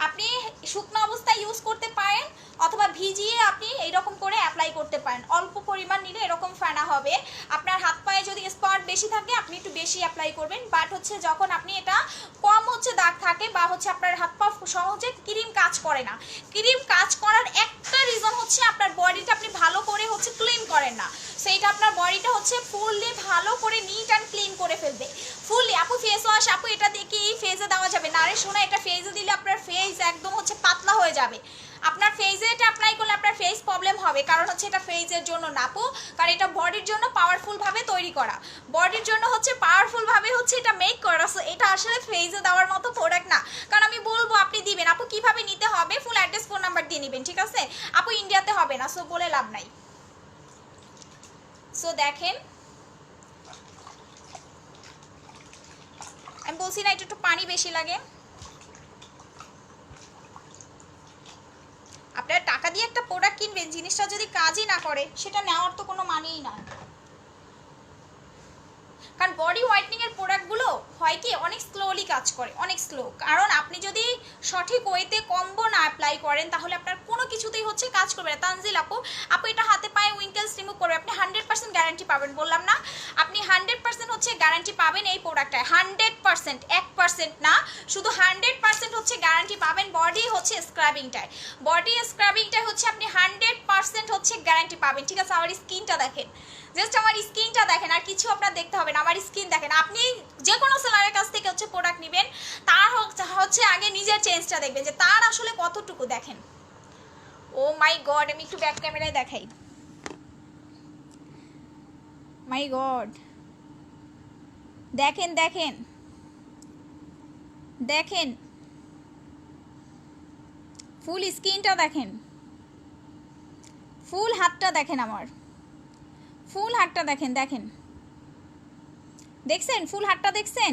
আপনি শুকনো অবস্থায় ইউজ করতে পারেন অথবা ভিজিয়ে আপনি এইরকম করে অ্যাপ্লাই করতে পারেন, অল্প পরিমাণ নিলে এরকম ফেনা হবে। আপনার হাত পায়ে যদি স্পট বেশি থাকে আপনি একটু বেশি অ্যাপ্লাই করবেন, বাট হচ্ছে যখন আপনি এটা কম হচ্ছে দাগ থাকে বা হচ্ছে আপনার হাত পা সহজে ক্রিম কাজ করে না, ক্রিম কাজ করার একটা রিজন হচ্ছে আপনার বডিটা আপনি ভালো করে হচ্ছে ক্লিন করেন না, সেইটা আপনার বডিটা হচ্ছে ফুললি ভালো করে নিট অ্যান্ড ক্লিন করে ফেলবে ফুললি। আপু ফেস ওয়াশ, আপু এটা দিয়ে কি ফেসে দেওয়া যাবে না? আরে শোনা, এটা ফেসে দিলে আপনার ফেস একদম হচ্ছে পাতলা হয়ে যাবে, আপনার ফেসে এটা অ্যাপ্লাই করলে আপনার ফেস প্রবলেম হবে। হবে, কারণ হচ্ছে এটা ফেজের জন্য না আপু, কারণ এটা বডির জন্য পাওয়ারফুল ভাবে তৈরি করা, বডির জন্য হচ্ছে পাওয়ারফুল ভাবে হচ্ছে এটা মেক করা। সো এটা আসলে ফেজে দেওয়ার মতো প্রোডাক্ট না, কারণ আমি বলবো আপনি দিবেন আপু কিভাবে নিতে হবে, ফুল অ্যাড্রেস ফোন নাম্বার দিয়ে নেবেন, ঠিক আছে আপু, ইন্ডিয়াতে হবে না, সো বলে লাভ নাই। সো দেখেন আমি বলছি না একটু পানি বেশি লাগে। আপনারা টাকা দিয়ে একটা প্রোডাক্ট কিনবেন, জিনিসটা যদি কাজই না করে সেটা নেওয়ার তো কোনো মানেই না। কারণ বডি হোয়াইটনিং এর প্রোডাক্টগুলো হয় কি অনেক স্লোলি কাজ করে, অনেক স্লো, কারণ আপনি যদি সঠিক ওয়েতে কম্বো না অ্যাপ্লাই করেন তাহলে আপনার কোনো কিছুতেই হচ্ছে কাজ করবে না। তানজিল আপু, আপু এটা হাতে পায়ে উইঙ্কেলস রিমুভ করবে, আপনি 100% গ্যারান্টি পাবেন, বললাম না আপনি 100% হচ্ছে গ্যারান্টি পাবেন এই প্রোডাক্টটায়, 100%, 1% না, শুধু 100% হচ্ছে গ্যারান্টি পাবেন বডি হচ্ছে স্ক্রাবিংটায়, বডি স্ক্রাবিংটায় হচ্ছে আপনি 100% হচ্ছে গ্যারান্টি পাবেন, ঠিক আছে। আমার স্কিনটা দেখেন, জাস্ট আমার স্কিনটা দেখেন, আর কিছু আপনার দেখতে হবে না, আমার স্কিন দেখেন। আপনি যে কোনো সেলারের কাছ থেকে হচ্ছে প্রোডাক্ট নেবেন, তার হচ্ছে আগে নিজের চেঞ্জটা দেখবেন যে তার আসলে কতটুকু, দেখেন। ও মাই গড, আমি একটু ব্যাক ক্যামেরায় দেখাই, মাই গড, দেখেন দেখেন দেখেন, ফুল স্কিনটা দেখেন, ফুল হাতটা দেখেন, আমার ফুল হাতটা দেখেন, দেখেন দেখছেন ফুল হাতটা দেখছেন,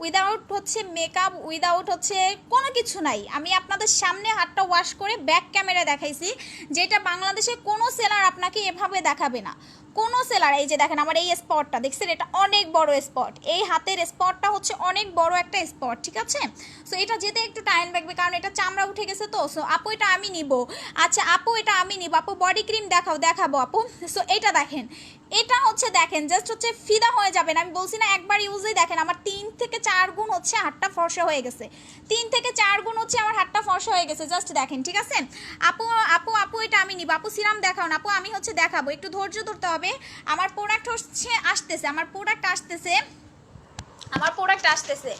উইদাউট হচ্ছে মেকআপ, উইদাউট হচ্ছে কোনো কিছু নাই। আমি আপনাদের সামনে হাতটা ওয়াশ করে ব্যাক ক্যামেরা দেখাইছি, যেটা বাংলাদেশে কোনো সেলার আপনাকে এভাবে দেখাবে না, কোনো সেলার। এই যে দেখেন আমার এই স্পটটা দেখছেন, এটা অনেক বড় স্পট, এই হাতের স্পটটা হচ্ছে অনেক বড় একটা স্পট, ঠিক আছে। সো এটা যেতে একটু টাইম লাগবে, কারণ এটা চামড়া উঠে গেছে তো। সো আপু এটা আমি নিব, আচ্ছা আপু এটা আমি নিব, আপু বডি ক্রিম দেখাবো আপু। সো এটা দেখেন, এটা হচ্ছে দেখেন জাস্ট হচ্ছে ফিদা হয়ে যাবেন, আমি বলছি না একবার ইউজেই দেখেন আমার 3 থেকে 4 গুণ হচ্ছে হাতটা ফর্সা হয়ে গেছে, 3 থেকে 4 গুণ হচ্ছে আমার হাতটা ফর্সা হয়ে গেছে, জাস্ট দেখেন, ঠিক আছে। আপু আপু আপু এটা আমি নিব, আপু সিরাম দেখাও না আপু, আমি হচ্ছে দেখাবো, একটু ধৈর্য ধরতে হবে, আমার প্রোডাক্ট হচ্ছে আসতেছে, আমার প্রোডাক্ট আসতেছে, আমার প্রোডাক্ট আসতেছে।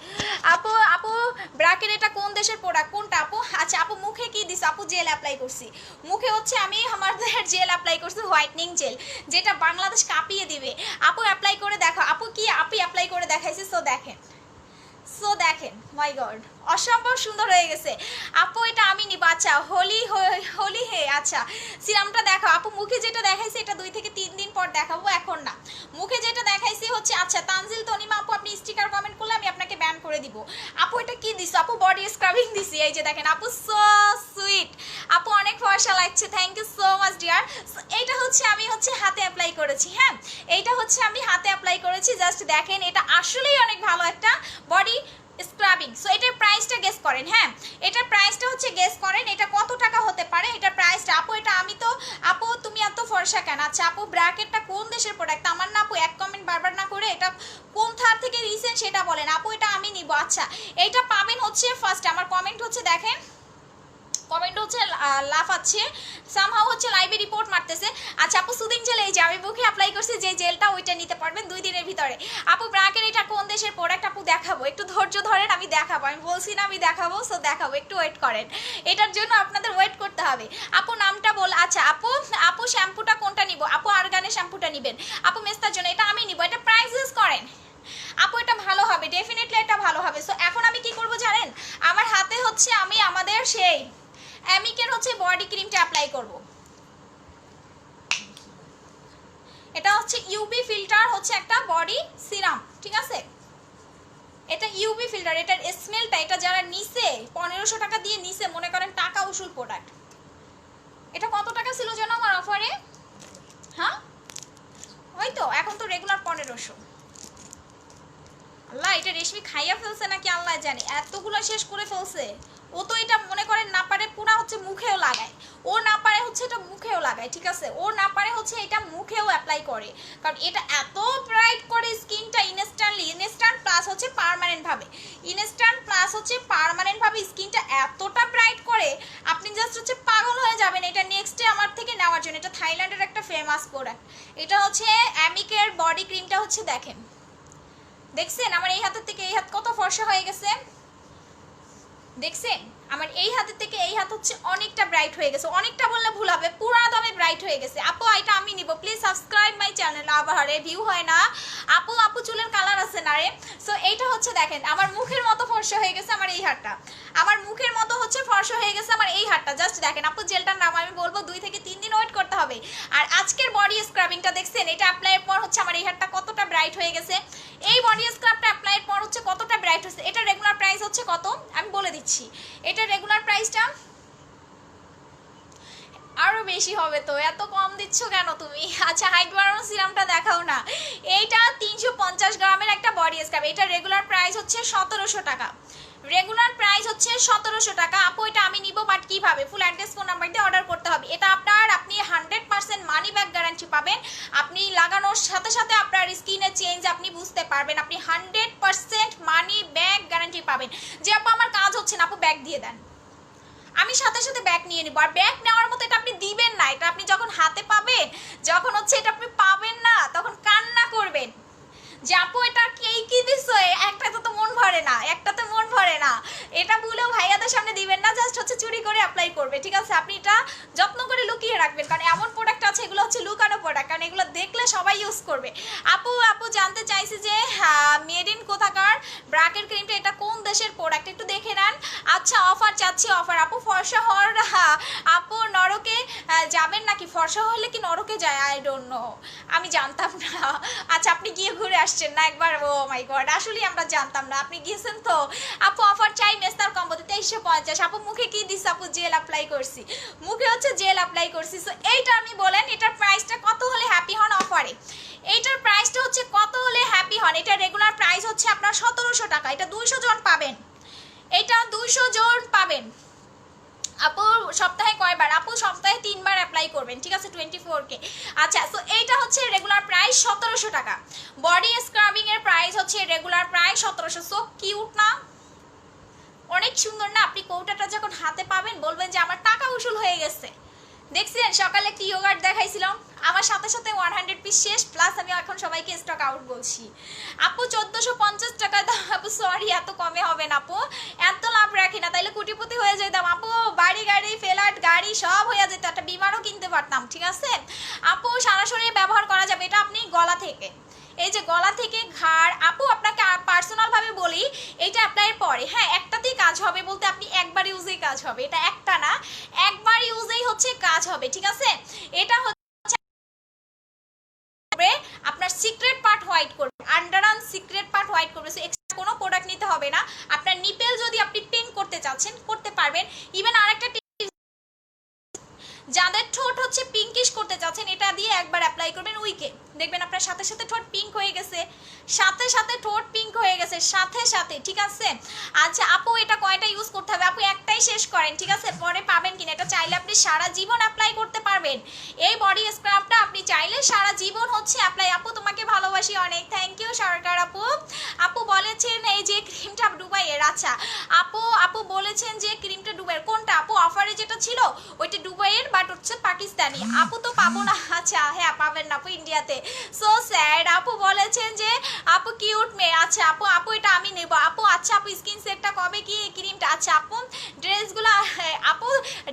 আপু আপু ব্রাকের এটা কোন দেশের প্রোডাক্ট, কোনটা আপু? আচ্ছা আপু মুখে কি দিস আপু? জেল অ্যাপ্লাই করছি মুখে, হচ্ছে আমি আমাদের জেল অ্যাপ্লাই করছি, হোয়াইটনিং জেল, যেটা বাংলাদেশ কাঁপিয়ে দিবে। আপু অ্যাপ্লাই করে দেখো, আপু কি আপু অ্যাপ্লাই করে দেখাইছে, সো দেখেন, সো দেখেন, মাই গড অসম্ভব সুন্দর হয়ে গেছে। আপু এটা আমি নিব, আচ্ছা হোলি হে, আচ্ছা সিরামটা দেখো আপু, মুখে যেটা দেখাইছে এটা 2 থেকে 3 দিন পর দেখাবো, এখন না, মুখে যেটা দেখাইছি হচ্ছে। আচ্ছা তানজিল তনিমা আপু আপনি স্টিকার কমেন্ট করলে আমি আপনাকে ব্যান করে দিব। আপু এটা কি দিস আপু? বডি স্ক্রাবিং দিছি, এই যে দেখেন আপু, সো সুইট আপু, অনেক ফর্সা লাগছে, thank you so much dear. এইটা হচ্ছে আমি হচ্ছে হাতে অ্যাপ্লাই করেছি, হ্যাঁ এইটা হচ্ছে আমি হাতে অ্যাপ্লাই করেছি, জাস্ট দেখেন এটা আসলেই অনেক ভালো একটা বডি স্ক্রাবিং। সো এটার প্রাইসটা গেস করেন, হ্যাঁ এটার প্রাইসটা হচ্ছে গেস করেন, এটা কত টাকা হতে পারে এটার প্রাইসটা। আপু এটা আমি তো, আপু তুমি এত ফর্সা কেন? আচ্ছা আপু ব্র্যাকেটটা কোন দেশের প্রোডাক্ট? আমার না আপু এক কমেন্ট বারবার না করে এটা কোন থার থেকে রিসেন্ট সেটা বলেন। আপু এটা আমি নিব, আচ্ছা এইটা পাবেন হচ্ছে ফার্স্ট, আমার কমেন্ট হচ্ছে দেখেন, কমেন্ট হচ্ছে লাফাচ্ছে, সামহাও হচ্ছে লাইভে রিপোর্ট মারতেছে। আচ্ছা আপু সুদিং জেল, এই যে আমি মুখে অ্যাপ্লাই করছি যে জেলটা, ওইটা নিতে পারবেন 2 দিনের ভিতরে। আপু ব্র্যাকের এটা কোন দেশের প্রোডাক্ট আপু? দেখাবো, একটু ধৈর্য ধরেন, আমি দেখাবো, আমি বলছি না আমি দেখাবো, সো দেখাবো, একটু ওয়েট করেন, এটার জন্য আপনাদের ওয়েট করতে হবে। আপু নামটা বল, আচ্ছা আপু আপু শ্যাম্পুটা কোনটা নিব? আপু আরগানের শ্যাম্পুটা নেবেন। আপু মেস্তার জন্য এটা আমি নিব, এটা প্রাইস ইউজ করেন আপু, এটা ভালো হবে, ডেফিনেটলি এটা ভালো হবে। সো এখন আমি কি করব জানেন, আমার হাতে হচ্ছে আমি আমাদের সেই অ্যামিকের হচ্ছে বডি ক্রিমটা অ্যাপ্লাই করব। এটা হচ্ছে ইউভি ফিল্টার হচ্ছে একটা বডি সিরাম, ঠিক আছে, এটা ইউভি ফিল্টার, এটার স্মেলটা, এটা যারা নিছে 1500 টাকা দিয়ে নিছে, মনে করেন টাকা উসুল প্রোডাক্ট। এটা কত টাকা ছিল যেন আমার অফারে? হ্যাঁ ওই তো, এখন তো রেগুলার 1500। আল্লাহ এটা রেশমি খাইয়া ফেলছে নাকি আল্লাহ জানে, এতগুলো শেষ করে ফেলছে। ও তো এটা মনে করেন না পারে পুরা হচ্ছে মুখেও লাগায়, ও না পারে হচ্ছে এটা মুখেও লাগায়, ঠিক আছে, ও না পারে হচ্ছে এটা মুখেও অ্যাপ্লাই করে, কারণ এটা এত ব্রাইট করে স্কিনটা ইনস্ট্যান্টলি, ইনস্ট্যান্ট প্লাস হচ্ছে পার্মানেন্ট ভাবে, ইনস্ট্যান্ট প্লাস হচ্ছে পার্মানেন্ট ভাবে স্কিনটা এতটা ব্রাইট করে আপনি জাস্ট হচ্ছে পাগল হয়ে যাবেন। এটা নেক্সটে আমার থেকে নেওয়ার জন্য, এটা থাইল্যান্ডের একটা ফেমাস প্রোডাক্ট, এটা হচ্ছে অ্যামিকের বডি ক্রিমটা হচ্ছে দেখেন, দেখছেন আমার এই হাতের থেকে এই হাত কত ফর্সা হয়ে গেছে, দেখছেন আমার এই হাতের থেকে এই হাত হচ্ছে অনেকটা ব্রাইট হয়ে গেছে, অনেকটা বললে ভুল হবে, পুরা দমে ব্রাইট হয়ে গেছে। আপু এটা আমি নিব, প্লিজ সাবস্ক্রাইব মাই চ্যানেল। আবার ভিউ হয় না আপু, আপু চুলের কালার আছে না রে। সো এইটা হচ্ছে দেখেন আমার মুখের মতো ফর্সা হয়ে গেছে আমার এই হাতটা, আমার মুখের মতো হচ্ছে ফর্সা হয়ে গেছে আমার এই হাতটা। জাস্ট দেখেন আপু, জেলটার নাম আমি বলবো 2 থেকে 3 দিন ওয়েট করতে হবে। আর আজকের বডি স্ক্রাবিংটা দেখছেন, এটা অ্যাপ্লাইয়ের পর হচ্ছে আমার এই হাতটা কতটা ব্রাইট হয়ে গেছে। এই বডি স্ক্রাবটা অ্যাপ্লাইয়ের পর হচ্ছে কতটা ব্রাইট হচ্ছে। এটা রেগুলার প্রাইস হচ্ছে কত আমি বলে দিচ্ছি, এটা রেগুলার প্রাইসটা আরো বেশি হবে তো, এত কম দিচ্ছ কেন তুমি? আচ্ছা হাইট বাড়ানোর সিরামটা দেখাও না। এইটা 350 গ্রামের একটা বডি স্ক্রাব, এটা রেগুলার প্রাইস হচ্ছে 1700 টাকা, রেগুলার প্রাইস হচ্ছে 1700 টাকা। আপু এটা আমি নিব, বাট কিভাবে? ফুল অ্যাড্রেস ফোন নাম্বার দিয়ে অর্ডার করতে হবে। এটা আপনি 100% মানি ব্যাক গ্যারান্টি পাবেন, আপনি লাগানোর সাথে সাথে আপনার স্কিনের চেঞ্জ আপনি বুঝতে পারবেন, আপনি 100% মানি ব্যাক গ্যারান্টি পাবেন। যে আপু আমার কাজ হচ্ছে না, আপু ব্যাগ দিয়ে দেন, আমি সাথে সাথে ব্যাগ নিয়ে নিব। আর ব্যাগ নেওয়ার মতো এটা আপনি দিবেন না, এটা আপনি যখন হাতে পাবেন, যখন হচ্ছে এটা আপনি পাবেন না তখন কান্না করবেন যে আপু এটা কি দিছো, একটাতে তো মন ভরে না, একটাতে মন ভরে না। এটা ভুলেও ভাইয়াদের সামনে দিবেন না, জাস্ট হচ্ছে চুরি করে অ্যাপ্লাই করবে, ঠিক আছে? আপনি এটা যত্ন করে লুকিয়ে রাখবেন, কারণ এমন প্রোডাক্ট আছে এগুলো হচ্ছে লুকানো প্রোডাক্ট, কারণ এগুলো দেখলে সবাই ইউজ করবে। আপু জানতে চাইছি যে মেড ইন কোথাকার ব্রাকের ক্রিমটা, এটা কোন দেশের প্রোডাক্ট একটু দেখে নেন। আচ্ছা অফার চাচ্ছি, অফার। আপু ফর্সা হওয়ার আপু নরকে যাবেন নাকি? ফর্সা হলে কি নরকে যায়? আই ডোন্ট নো, আমি জানতাম না। আচ্ছা আপনি গিয়ে ঘুরে আসছেন না একবার? ও মাই গড, আসলে আমরা জানতাম না, আপনি গিয়েছেন তো। আপু অফার চাই মেস্তার কম্বোতে 2350। আপু মুখে কি দিস? আপু জেল অ্যাপ্লাই করছি, মুখে হচ্ছে জেল অ্যাপ্লাই করছি। সো এইটা আপনি বলেন এটার প্রাইসটা কত হলে হ্যাপি হন অফারে? এইটার প্রাইসটা হচ্ছে কত হলে হ্যাপি হন? এটা রেগুলার প্রাইস হচ্ছে আপনার 1700 টাকা, এটা 200 জন পাবেন, এটা 200 জন পাবেন। আপু সপ্তাহে কয়বার? আপু সপ্তাহে 3 বার অ্যাপ্লাই করবেন, ঠিক আছে? 24K। আচ্ছা সো এইটা হচ্ছে রেগুলার প্রাইস 1700 টাকা, বডি স্ক্রাবিং এর প্রাইস হচ্ছে রেগুলার প্রাইস 1700। সো কিউট না, অনেক সুন্দর না? আপনি কৌটাটা যখন হাতে পাবেন বলবেন যে আমার টাকা উসুল হয়ে গেছে। দেখছিলেন সকালে একটি ইয়োগার্ট দেখাইছিলাম, আমার সাথে সাথে 100 পিস শেষ, প্লাস আমি এখন সবাইকে স্টক আউট বলছি। আপু 1450 টাকা দাম। আপু সরি, এত কমে হবে না আপু, এত লাভ রাখি না, তাইলে কোটিপতি হয়ে যেতাম আপু, বাড়ি গাড়ি ফ্ল্যাট গাড়ি সব হয়ে যেত, একটা বিমানও কিনতে পারতাম, ঠিক আছে? আপু সারা শরীরে ব্যবহার করা যাবে, এটা আপনি গলা থেকে, এই যে গলা থেকে ঘাড়। আপু আপনাকে পার্সোনাল ভাবে বলি, এটা অ্যাপ্লাইয়ের পরে হ্যাঁ একটাতেই কাজ হবে, বলতে আপনি একবার ইউজেই কাজ হবে, এটা একটা না, একবার ইউজেই হচ্ছে কাজ হবে, ঠিক আছে? এটা আপনার সিক্রেট পার্ট হোয়াইট করবে, আন্ডারআর্ম সিক্রেট পার্ট হোয়াইট করবে। সো এক্সট্রা কোনো প্রোডাক্ট নিতে হবে না। আপনার নিপেল যদি আপনি পিঙ্ক করতে চাচ্ছেন করতে পারবেন। ইভেন আরেকটা যাদের ঠোঁট হচ্ছে পিঙ্কিশ করতে চাচ্ছেন, এটা দিয়ে একবার অ্যাপ্লাই করবেন উইকে, দেখবেন আপনার সাথে সাথে ঠোঁট পিঙ্ক হয়ে গেছে, সাথে সাথে ঠোঁট পিঙ্ক হয়ে গেছে সাথে সাথে, ঠিক আছে? আচ্ছা আপু এটা কয়টা ইউজ করতে হবে? আপু একটাই শেষ করেন, ঠিক আছে? পরে পাবেন কিনা, এটা চাইলে আপনি সারা জীবন অ্যাপ্লাই করতে পারবেন। এই বডি স্ক্রাবটা আপনি চাইলে সারা জীবন হচ্ছে অ্যাপ্লাই। আপু তোমাকে ভালোবাসি অনেক, থ্যাংক ইউ সরকার আপু। আপু বলেছেন এই যে ক্রিমটা দুবাইয়ের। আচ্ছা আপু বলেছেন যে ক্রিমটা দুবাইয়ের, কোনটা আপু? অফারে যেটা ছিল ওইটা দুবাইয়ের, বাট হচ্ছে পাকিস্তানি। আপু তো পাবো না। আচ্ছা হ্যাঁ পাবেন না আপু, ইন্ডিয়াতে। So sad. আপু বলেছেন যে আপু কিউট মেয়ে। আচ্ছা আপু এটা আমি নেব আপু। আচ্ছা আপু স্কিন সেটটা কবে কি ক্রিমটা? আচ্ছা আপু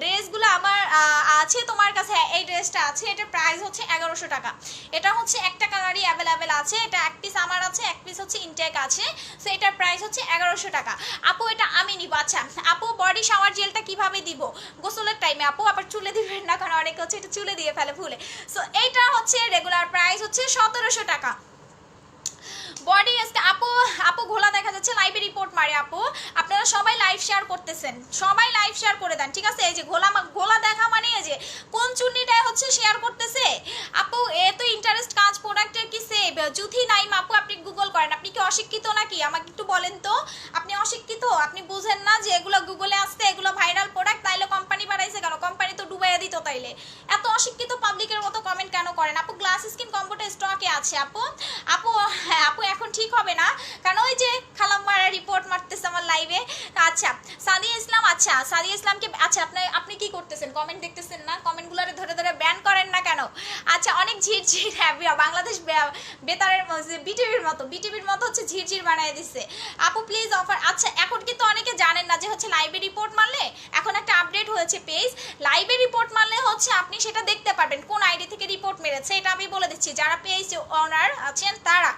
ড্রেসগুলো আমার আছে তোমার কাছে? হ্যাঁ এই ড্রেসটা আছে, এটার প্রাইস হচ্ছে 1100 টাকা। এটা হচ্ছে একটা কালারই অ্যাভেলেবেল আছে, এটা এক পিস আমার আছে, এক পিস হচ্ছে ইনটেক আছে। সো এটার প্রাইস হচ্ছে 1100 টাকা। আপু এটা আমি নিব। আচ্ছা আপু বডি শাওয়ার জেলটা কিভাবে দিব? গোসলের টাইমে আপু, আবার চুলে দিবেন না, কারণ অনেকে হচ্ছে এটা চুলে দিয়ে ফেলে ভুলে। সো এইটা হচ্ছে রেগুলার প্রাইস হচ্ছে 1700 টাকা। বডি আপু ঘোলা দেখা যাচ্ছে, লাইভে রিপোর্ট মারে। আপু আপনারা সবাই লাইভ শেয়ার করতেছেন, সবাই লাইভ শেয়ার করে দেন, ঠিক আছে? এই যে ঘোলা দেখা মানে এই যে কোন চুন্নিটাই হচ্ছে শেয়ার করতেছে। আপু এত ইন্টারেস্ট কাজ প্রোডাক্টের কি সেভ? জুথি নাইম আপু আপনি গুগল করেন, আপনি কি অশিক্ষিত নাকি? আমাকে একটু বলেন তো, আপনি অশিক্ষিত? আপনি বুঝেন না যে এগুলো গুগলে আসতে, এগুলো ভাইরাল প্রোডাক্ট, তাইলে কোম্পানি বাড়াইছে কেন? কোম্পানি তো ডুবাইয়া দিত, তাইলে এত অশিক্ষিত পাবলিকের মতো কমেন্ট কেন করেন? আপু গ্লাস স্কিন কম্বোটা স্টকে আছে আপু হ্যাঁ আপু এখন ঠিক হবে না, কারণ ওই যে খালাম্মারা রিপোর্ট মারতেছে আমার লাইভে। আচ্ছা সাদিয়া ইসলাম, আচ্ছা সাদিয়া ইসলামকে, আচ্ছা আপনি কি করতেছেন? কমেন্ট দেখতেছেন না? কমেন্টগুলো ধরে ধরে ব্যান করেন না কেন? আচ্ছা অনেক ঝিরঝির, হ্যাঁ বাংলাদেশ বেতারের বিটিভির মতো হচ্ছে ঝিরঝির বানিয়ে দিচ্ছে। আপু প্লিজ অফার। আচ্ছা এখন কিন্তু অনেকে জানেন না যে হচ্ছে লাইভে রিপোর্ট মারলে এখন একটা আপডেট হয়েছে পেজ, লাইভে রিপোর্ট মারলে হচ্ছে আপনি সেটা দেখতে পারবেন কোন আইডি থেকে রিপোর্ট মেরেছে। এটা আমি বলে দিচ্ছি, যারা পেজ ওনার আছেন তারা,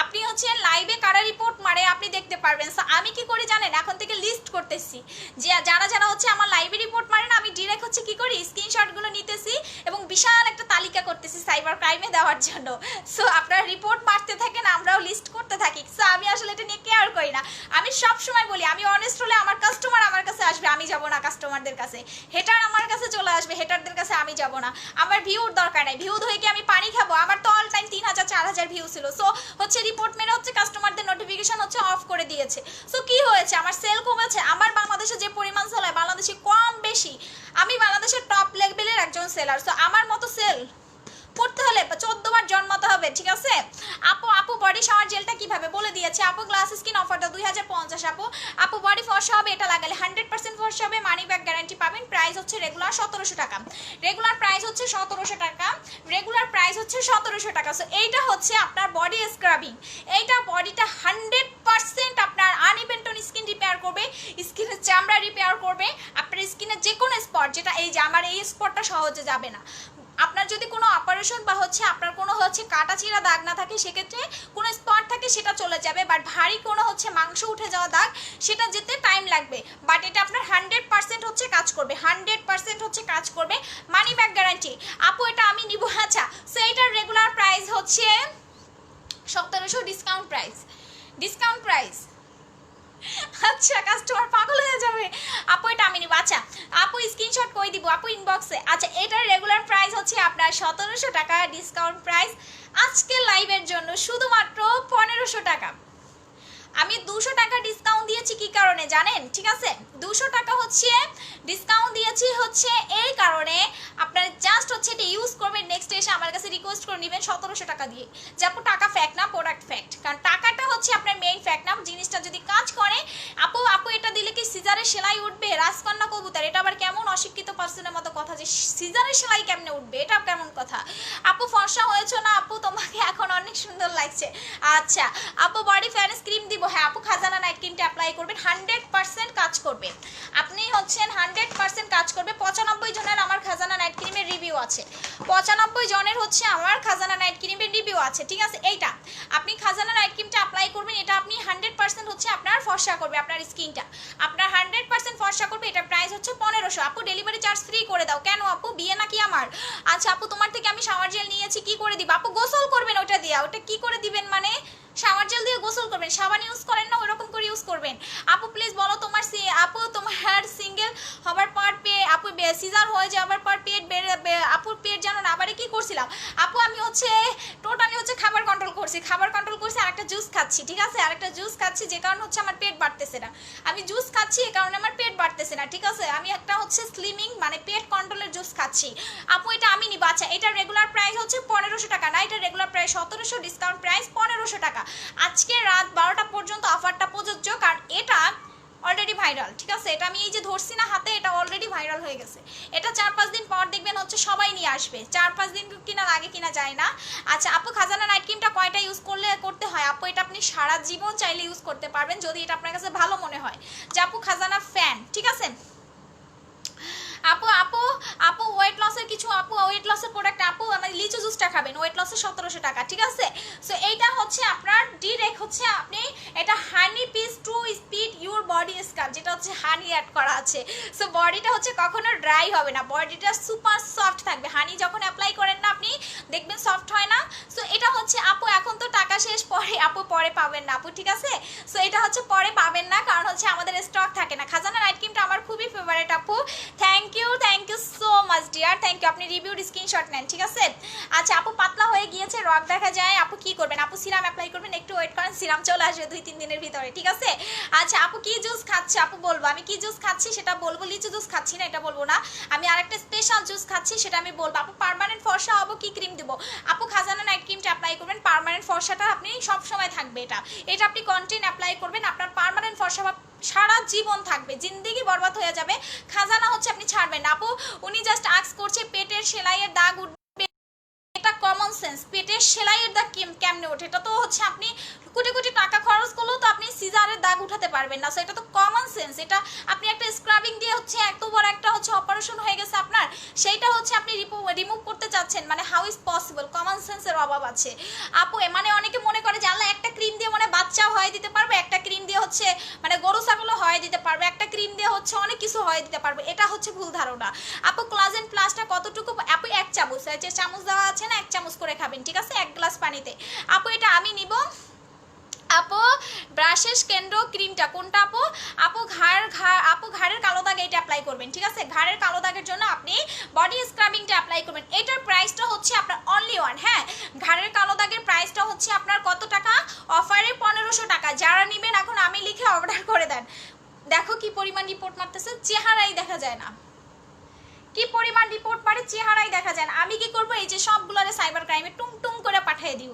আপনি হচ্ছে লাইভে কারা রিপোর্ট মারে আপনি দেখতে পারবেন। সো আমি কি করি জানেন, এখন থেকে লিস্ট করতেছি যে যারা যারা হচ্ছে আমার লাইভে রিপোর্ট মারে না, আমি ডিরেক্ট হচ্ছে কি করি স্ক্রিনশটগুলো নিতেছি এবং বিশাল একটা তালিকা করতেছি সাইবার ক্রাইমে দেওয়ার জন্য। সো আপনারা রিপোর্ট মারতে থাকেন, আমরাও লিস্ট করতে থাকি। সো আমি আসলে এটা নিয়ে কেয়ার করি না। আমি সব সময় বলি আমি অনেস্ট হলে আমার কাস্টমার আমার কাছে আসবে, আমি যাব না কাস্টমারদের কাছে। হেটার আমার কাছে চলে আসবে, হেটারদের কাছে আমি যাব না। আমার ভিউর দরকার নাই, ভিউ ধরে কি আমি পানি খাবো? আমার তো অল টাইম 3000 4000 ভিউ ছিল। সো হচ্ছে রিপোর্ট মেরে হচ্ছে কাস্টমারদের নোটিফিকেশন হচ্ছে অফ করে দিয়েছে। সো কি হয়েছে, আমার সেল কমেছে। আমার বাংলাদেশে যে পরিমাণ সেল হয় বাংলাদেশে কম বেশি, আমি বাংলাদেশের টপ লেভেলের একজন সেলার। সো আমার মতো সেল করতে হলে 14 বার জন্মাতে হবে, ঠিক আছে? আপু বডি শাওয়ার জেলটা কিভাবে বলে দিয়েছে। আপু গ্লাস স্কিন অফারটা 2050। আপু বডি ফর্সা হবে, এটা লাগালে 100% ফর্সা হবে, মানি ব্যাক গ্যারান্টি পাবেন। প্রাইস হচ্ছে রেগুলার 1700 টাকা, রেগুলার প্রাইস হচ্ছে 1700 টাকা, রেগুলার প্রাইস হচ্ছে 1700 টাকা। সো এইটা হচ্ছে আপনার বডি স্ক্রাবিং, এইটা বডিটা 100% আপনার আনইভেন টোন স্কিন রিপেয়ার করবে, স্কিনের চামড়া রিপেয়ার করবে, আপনার স্কিনের যে কোনো স্পট, যেটা এই যে আমার এই স্পটটা সহজে যাবে না। আপনার যদি কোনো অপারেশন বা হচ্ছে আপনার কোনো হচ্ছে কাটা চিরা দাগ না থাকে, সেক্ষেত্রে কোনো স্পট থাকে সেটা চলে যাবে, বাট ভারী কোনো হচ্ছে মাংস উঠে যাওয়া দাগ সেটা যেতে টাইম লাগবে। বাট এটা আপনার 100% হচ্ছে কাজ করবে, 100% হচ্ছে কাজ করবে, মানি ব্যাক গ্যারান্টি। আপু এটা আমি নিব। আচ্ছা সো এটার রেগুলার প্রাইস হচ্ছে 1700, ডিসকাউন্ট প্রাইস। আচ্ছা কাস্টমার পাগল হয়ে যাবে। আপু এটা আমি নিব। আচ্ছা আপু স্ক্রিনশট কই দিব আপু ইনবক্সে। আচ্ছা এটার রেগুলার প্রাইস হচ্ছে আপনার 1700 টাকা, ডিসকাউন্ট প্রাইস আজকের লাইভের জন্য শুধুমাত্র 1500 টাকা। আমি 200 টাকা ডিসকাউন্ট দিয়েছি কি কারণে জানেন, ঠিক আছে? 200 টাকা হচ্ছে ডিসকাউন্ট দিয়েছি হচ্ছে এই কারণে, আপনারা জাস্ট হচ্ছে এটা ইউজ করবেন, নেক্সট এসে আমার কাছে রিকোয়েস্ট করে নেবেন 1700 টাকা দিয়ে। যে আপু টাকা ফ্যাক্ট না, প্রোডাক্ট ফ্যাক্ট, কারণ টাকাটা হচ্ছে আপনার মেইন ফ্যাক্ট না। জিনিসটা যদি কাজ করে, আপু এটা দিলে কি সিজারের সেলাই উঠবে? রাজকন্যা কবুতর, এটা আবার কেমন অশিক্ষিত পার্সনের মতো কথা যে সিজারের সেলাই কেমনে উঠবে, এটা কেমন কথা? আপু ফর্সা হয়েছো না আপু, তোমাকে এখন অনেক সুন্দর লাগছে। আচ্ছা আপু বডি ফ্যানেস ক্রিম দিব। হ্যাঁ আপু খাজানা নাইট ক্রিমটা অ্যাপ্লাই করবেন, 100% কাজ করবে। আপনি হচ্ছেন 100% কাজ করবে। 95 জনের আমার খাজানা নাইট ক্রিমের রিভিউ আছে, 95 জনের হচ্ছে আমার খাজানা নাইট ক্রিমের রিভিউ আছে, ঠিক আছে? এইটা আপনি খাজানা নাইট ক্রিমটা অ্যাপ্লাই করবেন, এটা আপনি 100% হচ্ছে আপনার ফর্সা করবে, আপনার স্কিনটা আপনার 100% ফর্সা করবে। এটা প্রাইস হচ্ছে 1500। আপু ডেলিভারি চার্জ ফ্রি করে দাও। কেন আপু, বিয়ে নাকি আমার? আচ্ছা আপু তোমার থেকে আমি শাওয়ার জেল নিয়েছি, কি করে দিব? আপু গোসল করবেন ওটা দিয়ে। ওটা কি করে দিবেন মানে? শাওয়ার জেল দিয়ে গোসল করবেন, সাবান ইউজ করেন না, ওরকম করে ইউজ করবেন। আপু প্লিজ বলো তোমার তোমার সিঙ্গেল হবার পর আপু সিজার হয়ে যাওয়ার পর পেট আপুর পেট জানো না আবার কি করছিলাম? আপু আমি হচ্ছে টোটালি হচ্ছে খাবার কন্ট্রোল করছি, আর একটা জুস খাচ্ছি, ঠিক আছে? আরেকটা জুস খাচ্ছি, যে কারণে হচ্ছে আমার পেট বাড়তেছে না। আমি জুস খাচ্ছি এই কারণে আমার পেট বাড়তেছে না, ঠিক আছে? আমি একটা হচ্ছে স্লিমিং মানে পেট কন্ট্রোলের জুস খাচ্ছি। আপু এটা আমি নিব। আচ্ছা এটা রেগুলার প্রাইস হচ্ছে 1500 টাকা না, এটা রেগুলার প্রাইস 1700, ডিসকাউন্ট প্রাইস 1500 টাকা। আজকে রাত 12টা পর্যন্ত অফারটা প্রযোজ্য, কারণ এটা অলরেডি ভাইরাল, ঠিক আছে? এটা আমি এই যে ধরছি না হাতে, এটা অলরেডি ভাইরাল হয়ে গেছে। এটা 4-5 দিন পর দেখবেন হচ্ছে সবাই নিয়ে আসবে, 4-5 দিন কিনা লাগে কিনা যায় না। আচ্ছা আপু খাজানা নাইট ক্রিমটা কয়টা ইউজ করতে হয়? আপু এটা আপনি সারা জীবন চাইলে ইউজ করতে পারবেন, যদি এটা আপনার কাছে ভালো মনে হয় যে আপু খাজানা ফ্যান, ঠিক আছে? আপু আপু আপু ওয়েট লসের কিছু, আপু ওয়েট লসের প্রোডাক্ট, আপু আমার লিচু জুসটা খাবেন, ওয়েট লসের 1700 টাকা, ঠিক আছে? সো এইটা হচ্ছে আপনার ডিরেক্ট হচ্ছে আপনি এটা honey piece to speed your body scrub, যেটা হচ্ছে হানি অ্যাড করা আছে। সো বডিটা হচ্ছে কখনো ড্রাই হবে না, বডিটা সুপার সফট থাকবে। হানি যখন অ্যাপ্লাই করেন না আপনি দেখবেন সফট হয় না। সো এটা হচ্ছে আপু এখন তো টাকা শেষ, আপু পরে পাবেন না আপু, ঠিক আছে? সো এটা হচ্ছে পরে পাবেন না, কারণ হচ্ছে আমাদের স্টক থাকে না। খাজানা নাইট ক্রিমটা আমার খুবই ফেভারিট আপু। Thank you so much dear, thank you. আপনি রিভিউর স্ক্রিনশট নেন, ঠিক আছে? আচ্ছা আপু পাতলা হয়ে গিয়েছে, রক দেখা যায়, আপু কি করবেন? আপু সিরাম অ্যাপ্লাই করবেন, একটু ওয়েট করেন, সিরাম চলে আসবে 2-3 দিনের ভিতরে, ঠিক আছে? আচ্ছা আপু কি জুস খাচ্ছে? আপু বলবো আমি কি জুস খাচ্ছি সেটা বলবো, লিচু জুস খাচ্ছি না এটা বলবো না, আমি আরেকটা স্পেশাল জুস খাচ্ছি সেটা আমি বলবো। আপু পার্মানেন্ট ফর্সা হবো, কি ক্রিম দিব? আপু খাজানা নাইট ক্রিমটা অ্যাপ্লাই করবেন, পার্মানেন্ট ফর্সাটা আপনি সব সময় থাকবে। এটা আপনি কন্টিনিউ অ্যাপ্লাই করবেন, আপনার পার্মানেন্ট ফর্সা সারা জীবন থাকবে, জিন্দেগি বরবাদ হয়ে যাবে। খাজানা হচ্ছে আপনি ছাড়বেন না। আপু উনি জাস্ট আস্ক করছে পেটের সেলাইয়ের দাগ উঠবে এটা কমন সেন্স। পেটের সেলাইয়ের দাগ কেমনে ওঠে, এটা তো হচ্ছে আপনি কোটি কোটি টাকা খরচ করলেও তো আপনি সিজারের দাগ উঠাতে পারবেন না। সো এটা তো কমন সেন্স। এটা আপনি একটা স্ক্রাবিং দিয়ে হচ্ছে এত বড় একটা হচ্ছে অপারেশন হয়ে গেছে আপনার, সেইটা হচ্ছে আপনি রিমুভ করতে চাচ্ছেন, মানে হাউ ইজ পসিবল? কমন সেন্সের অভাব আছে আপু। মানে অনেকে মনে করে যে আল্লাহ একটা ক্রিম দিয়ে মানে বাচ্চাও হয় দিতে পারবে, একটা ক্রিম দিয়ে হচ্ছে মানে গরু ছাগলও হয় দিতে পারবে, একটা ক্রিম দিয়ে হচ্ছে অনেক কিছু হয় দিতে পারবে। এটা হচ্ছে ভুল ধারণা আপু। কোলাজেন প্লাসটা কতটুকু আপু? 1 চামচ, যে চামচ দেওয়া আছে না, 1 চামচ করে খাবেন, ঠিক আছে, 1 গ্লাস পানিতে। আপু এটা আমি নিব। আপু ব্রাশেস কেন্দ্র ক্রিমটা কোনটা আপু? আপু ঘাড়ের কালো দাগে এটা অ্যাপ্লাই করবেন, ঠিক আছে। ঘাড়ের কালো দাগের জন্য আপনি বডি স্ক্রাবিংটা অ্যাপ্লাই করবেন। এটার প্রাইসটা হচ্ছে আপনার অনলি ওয়ান, হ্যাঁ। ঘাড়ের কালো দাগের প্রাইসটা হচ্ছে আপনার কত টাকা? অফারে 1500 টাকা। যারা নেবেন এখন আমি লিখে অর্ডার করে দেন। দেখো কি পরিমাণ রিপোর্ট মারতেছে, চেহারাই দেখা যায় না, কি পরিমাণ রিপোর্ট পারে চেহারাই দেখা যায় না। আমি কি করব, এই যে সবগুলারে সাইবার ক্রাইমে টুং টুং করে পাঠিয়ে দিব,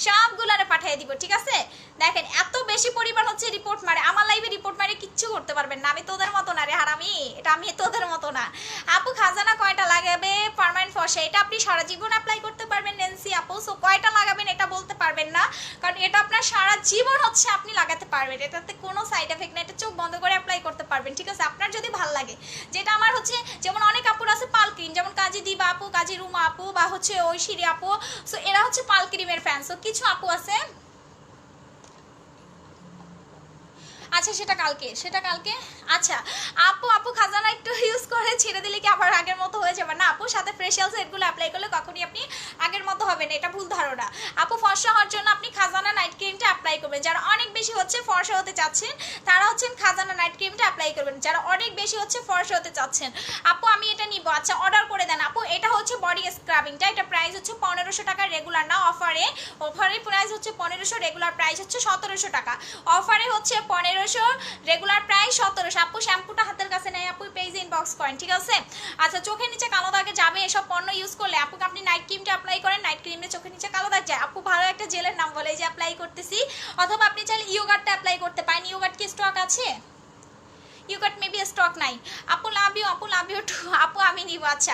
সবগুলারে পাঠিয়ে দিব, ঠিক আছে। দেখেন এত বেশি পরিমাণ হচ্ছে রিপোর্ট মারে। আমার লাইভে রিপোর্ট মারে কিচ্ছু করতে পারবেন না। আমি তোদের মতো না রে হারামি, এটা আমি তোদের মতো না। আপু খাজানা কয়টা লাগাবে পার্মানেন্ট ফর্সা? এটা আপনি সারা জীবন অ্যাপ্লাই করতে পারবেন নেন্সি আপু। সো কয়টা লাগাবেন এটা বলতে পারবেন না, কারণ এটা আপনার সারা জীবন হচ্ছে আপনি লাগাতে পারবেন। এটাতে কোনো সাইড এফেক্ট না, এটা চোখ বন্ধ করে অ্যাপ্লাই করতে পারবেন, ঠিক আছে। আপনার যদি ভালো লাগে, যেটা আমার হচ্ছে যেমন অনেক আপুর আছে পাল ক্রিম, যেমন কাজী দিবা আপু, কাজী রুমা আপু বা হচ্ছে ঐশিরি আপু, সো এরা হচ্ছে পাল ক্রিমের ফ্যান। সো কিছু আপু আছে, আচ্ছা সেটা কালকে আচ্ছা। আপু খাজানা একটু ইউজ করে ছেড়ে দিলে কি আবার আগের মতো হয়ে যাবে? না আপু, সাথে ফেশিয়াল সেটগুলো অ্যাপ্লাই করলে কখনই আপনি আগের মতো হবেন, এটা ভুল ধারণা আপু। ফর্সা হওয়ার জন্য আপনি খাজানা নাইট ক্রিমটা অ্যাপ্লাই করবেন। যারা অনেক বেশি হচ্ছে ফর্সা হতে চাচ্ছেন তারা হচ্ছেন খাজানা নাইট ক্রিমটা অ্যাপ্লাই করবেন, যারা অনেক বেশি হচ্ছে ফর্সা হতে চাচ্ছেন। আপু আমি এটা নিব, আচ্ছা অর্ডার করে দেন আপু। এটা হচ্ছে বডি স্ক্রাবিংটা, এটা প্রাইস হচ্ছে 1500 টাকা, রেগুলার না, অফারে প্রাইস হচ্ছে 1500, রেগুলার প্রাইস হচ্ছে 1700 টাকা। অফারে হচ্ছে 1500, রেগুলার প্রাইস 1700। আপু শ্যাম্পুটা হাতের কাছে নেই আপু, পেজে ইনবক্স করেন, ঠিক আছে। আচ্ছা চোখের নিচে কালো দাগে যাবে এসব পণ্য ইউজ করলে আপুকে আপনি নাইট ক্রিমটা অ্যাপ্লাই করেন, নাইট ক্রিমে চোখের নিচে কালো দাগ যায়। আপু ভালো একটা জেলের নাম বলে যে অ্যাপ্লাই করতেছি, অথবা আপনি চাইলে ইয়োগার্টটা অ্যাপ্লাই করতে পারেন। ইয়োগার্ট কি স্টক আছে? ইয়োগার্ট মেবি স্টক নাই। আপু লাভ ইউ টু আপু, আমি নিব। আচ্ছা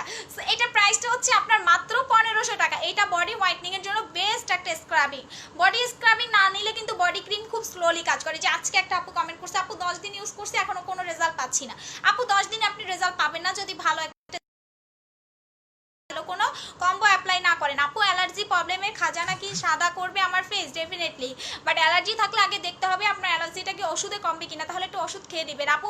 এটা প্রাইসটা হচ্ছে আপনার মাত্র 1500 টাকা। এটা বডি হোয়াইটনিং এর জন্য বেস্ট একটা স্ক্রাবিং। বডি স্ক্রাবিং না নিলে কিন্তু বডি ক্রিম খুব স্লোলি কাজ করে। যে আজকে একটা আপু কমেন্ট করছে, আপু 10 দিন ইউজ করছি এখনো কোনো রেজাল্ট পাচ্ছি না। আপু 10 দিনে আপনি রেজাল্ট পাবেন না যদি ভালো কোনো কম্বো অ্যাপ্লাই না করেন। আপু অ্যালার্জি প্রবলেমের খাজানা কি সাদা করবে আমার ফেস? ডেফিনেটলি, বাট অ্যালার্জি থাকলে আগে দেখতে হবে আপনার অ্যালার্জিটা কি ওষুধে কমবে কিনা, তাহলে একটু ওষুধ খেয়ে দিবেন। আপু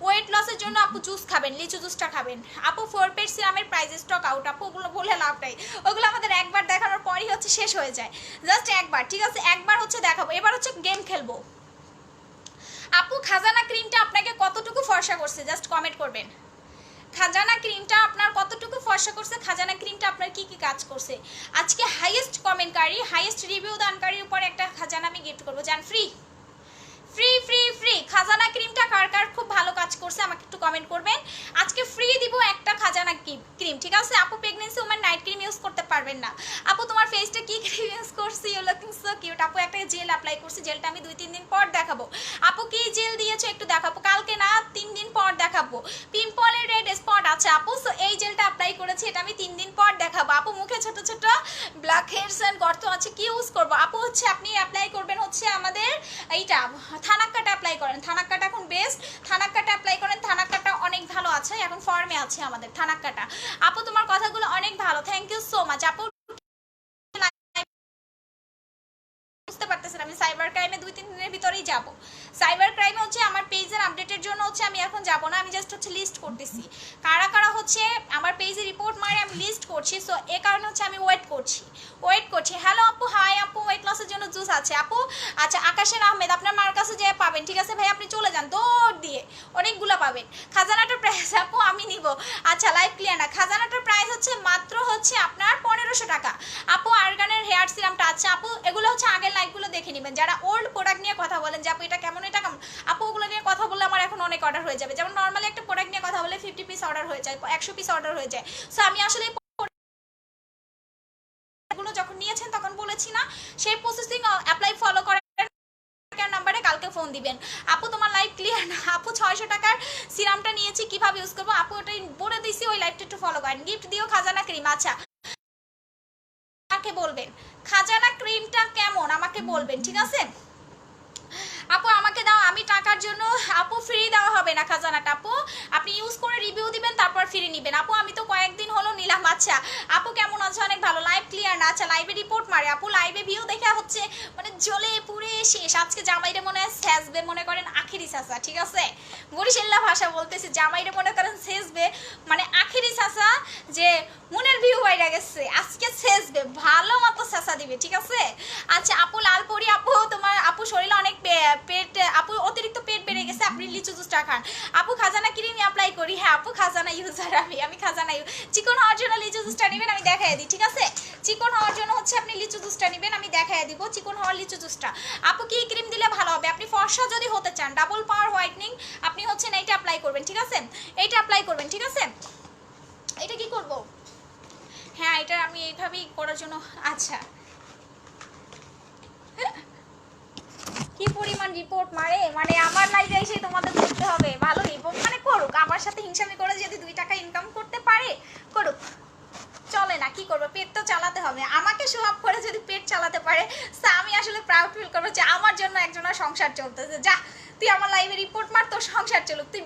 ওয়েট লসের জন্য আপু জুস খাবেন, লিচু জুসটা খাবেন। আপু 4 পেট সিরামের প্রাইস স্টক আউট। আপু ওগুলো বলে লাভ নাই, ওগুলো আমাদের একবার দেখানোর পরই হচ্ছে শেষ হয়ে যায়, জাস্ট একবার, ঠিক আছে, একবার হচ্ছে দেখাবো। এবার হচ্ছে গেম খেলবো। আপু খাজানা ক্রিমটা আপনাকে কতটুকু ফর্সা করছে জাস্ট কমেন্ট করবেন। খাজানা ক্রিমটা আপনার কতটুকু ফর্সা করছে, খাজানা ক্রিমটা আপনার কি কি কাজ করছে। আজকে হাইয়েস্ট কমেন্টকারী, হাইয়েস্ট রিভিউ দানকারীর উপর একটা খাজানা আমি গিফট করবো, জান ফ্রি ফ্রি ফ্রি ফ্রি। খাজানা ক্রিমটা কার কার খুব ভালো কাজ করছে আমাকে একটু কমেন্ট করবেন। আজকে ফ্রি দিব একটা খাজানা ক্রিম, ঠিক আছে। আপু pregnancy woman night cream use করতে পারবেন না। আপু তোমার ফেসটা কি ক্রিম ইউজ করছি? You looking so cute. আপু একটা জেল অ্যাপ্লাই করছি, জেলটা আমি 2-3 দিন পর দেখাবো। আপু কি জেল দিয়েছো একটু দেখাবো, কালকে না 3 দিন পর দেখাবো। পিম্পলের রেড স্পট আছে আপু, সো এই জেলটা অ্যাপ্লাই করেছি, এটা আমি 3 দিন পর দেখাবো। আপু মুখে ছোট ছোট ব্ল্যাক হেয়ারস এন্ড গর্ত আছে, কি ইউজ করবো? আপু হচ্ছে আপনি অ্যাপ্লাই করবেন হচ্ছে আমাদের এইটা থানাক্কাটা অ্যাপ্লাই করেন, থানাক্কাটা এখন বেস্ট, থানাক্কাটা অ্যাপ্লাই করেন। থানাক্কাটা অনেক ভালো আছে, এখন ফর্মে আছে আমাদের থানাক্কাটা। আপু তোমার কথাগুলো অনেক ভালো, থ্যাংক ইউ সো মাচ। আপু বুঝতে পারতেছেন আমি সাইবার ক্রাইমে 2-3 দিনের ভিতরেই যাব। সাইবার ক্রাইমে হচ্ছে আমার পেজের আপডেটের জন্য হচ্ছে আমি এখন যাব না, আমি জাস্ট হচ্ছে লিস্ট করতেছি কারা কারা হচ্ছে আমার পেজে রিপোর্ট মারে, আমি লিস্ট করছি। সো এ কারণে হচ্ছে আমি ওয়েট করছি। হ্যালো আপু, হাই আপু, ওয়েট লসের জন্য জুস আছে আপু। আচ্ছা আকাশের আহমেদ আপনার মার কাছে যে পাবেন, ঠিক আছে ভাই, আপনি চলে যান দৌড় দিয়ে, অনেকগুলো পাবেন। খাজানাটার প্রাইস আপু আমি নিব। আচ্ছা লাইভ ক্লিয়ার না, খাজানাটার প্রাইস হচ্ছে মাত্র হচ্ছে আপনার 1500 টাকা। আপু আর্গানের হেয়ার সিরামটা আছে আপু, এগুলো হচ্ছে আগের লাইভগুলো দেখে নেবেন। যারা ওল্ড প্রোডাক্ট নিয়ে কথা বলেন যে আপু এটা কেমন এটা কেমন, আপু ওগুলো নিয়ে কথা বললে আমার এখন অনেক অর্ডার হয়ে যাবে। যেমন নর্মালি একটা প্রোডাক্ট নিয়ে কথা বলে 50 পিস অর্ডার হয়ে যায়, 100 পিস অর্ডার হয়ে যায়। সো আমি আসলে এগুলো যখন নিয়েছেন তখন বলেছি না, সেই প্রসেসিং অ্যাপ্লাই ফলো করেন নাম্বারে কালকে ফোন দিবেন। আপু তোমার লাইভ ক্লিয়ার না আপু, 600 টাকার সিরামটা নিয়েছি কিভাবে ইউজ করবো আপু ওটাই বলে দিছি, ওই লাইভটা একটু ফলো করেন। গিফট দিও খাজানা ক্রিম। আচ্ছা আমাকে বলবেন। খাজানা ক্রিমটা কেমন আমাকে বলবেন, ঠিক আছে? আপু আমাকে দাও, আমি টাকার জন্য, আপু ফ্রি দেওয়া হবে না খাজানাটা আপু, আপনি ইউজ করে রিভিউ দিবেন তারপর ফ্রি নেবেন। আপু আমি তো কয়েকদিন হলো নিলাম। আচ্ছা আপু কেমন আছে? অনেক ভালো। লাইভ ক্লিয়ার না? আচ্ছা লাইভে রিপোর্ট মারে আপু, লাইভে ভিউ দেখা হচ্ছে মানে জ্বলে পুড়ে শেষ। আজকে জামাইরে মনে হয় শেষবে, মনে করেন আখিরি চাষা, ঠিক আছে? বরিশাল্লা ভাষা বলতেছি, জামাইরে মনে করেন শেষবে মানে আখিরি চাষা, যে মনের ভিউ বাইরে গেছে আজকে শেষবে, ভালো মতো চাষা দিবে, ঠিক আছে? আচ্ছা আপু লালপরি আপু, তোমার আপু শরীরে অনেক পেট, আপু অতিরিক্ত পেট বেড়ে গেছে, আপনি লিচু জুসটা খান। আপু খাজানা ক্রিম অ্যাপ্লাই করি। হ্যাঁ আপু খাজানা ইউজার, আমি খাজানা চিকন হওয়ার জন্য লিচু জুসটা নেবেন, আমি দেখাই দিই, ঠিক আছে? চিকন হওয়ার জন্য হচ্ছে আপনি লিচু জুসটা নেবেন, আমি দেখাই দিব চিকন হওয়ার লিচু জুসটা। আপু কি ক্রিম দিলে ভালো হবে? আপনি ফর্সা যদি হতে চান, ডাবল পাওয়ার হোয়াইটনিং, আপনি হচ্ছে না এইটা অ্যাপ্লাই করবেন, ঠিক আছে? এইটা অ্যাপ্লাই করবেন, ঠিক আছে? এটা কি করব? হ্যাঁ এটা আমি এইভাবেই করার জন্য। আচ্ছা কি পরিমাণ রিপোর্ট মারে, মানে আমার লাইফে এসে তোমাদের দেখতে হবে। ভালো রিপোর্ট মানে করুক, আমার সাথে হিংসামি করে যদি 2 টাকা ইনকাম করতে পারে করুক, চলে না, কি করবো, পেট তো চালাতে হবে। আমাকে সোহাব করে যদি পেট চালাতে পারে তা আমি আসলে প্রাউড ফিল করবো যে আমার জন্য একজনের সংসার চলতেছে। যা তুই আমার লাইভে রিপোর্ট মার, তোর সংসার চলুক, তুই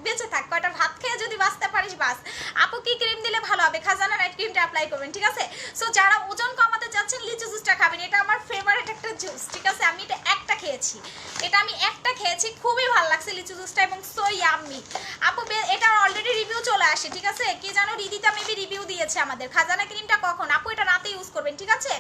বেঁচে থাক, কয়টা ভাত খেয়ে যদি বাঁচতে পারিস বাস। আপু কি ক্রিম দিলে ভালো হবে? খাজানা নাইট ক্রিমটা অ্যাপ্লাই করবেন, ঠিক আছে? সো যারা ওজন কমাতে চাচ্ছেন লিচু জুসটা খাবেন, এটা আমার ফেভারিট একটা জুস, ঠিক আছে? আমি এটা একটা খেয়েছি, খুবই ভালো লাগছে লিচু জুসটা এবং সো ইয়াম্মি। আপু এটা অলরেডি রিভিউ চলে আসে, ঠিক আছে? কি জানো রিদিতা মেবি রিভিউ দিয়েছে আমাদের। খাজানা ক্রিমটা কখন? আপু এটা রাতে ইউজ করবেন, ঠিক আছে?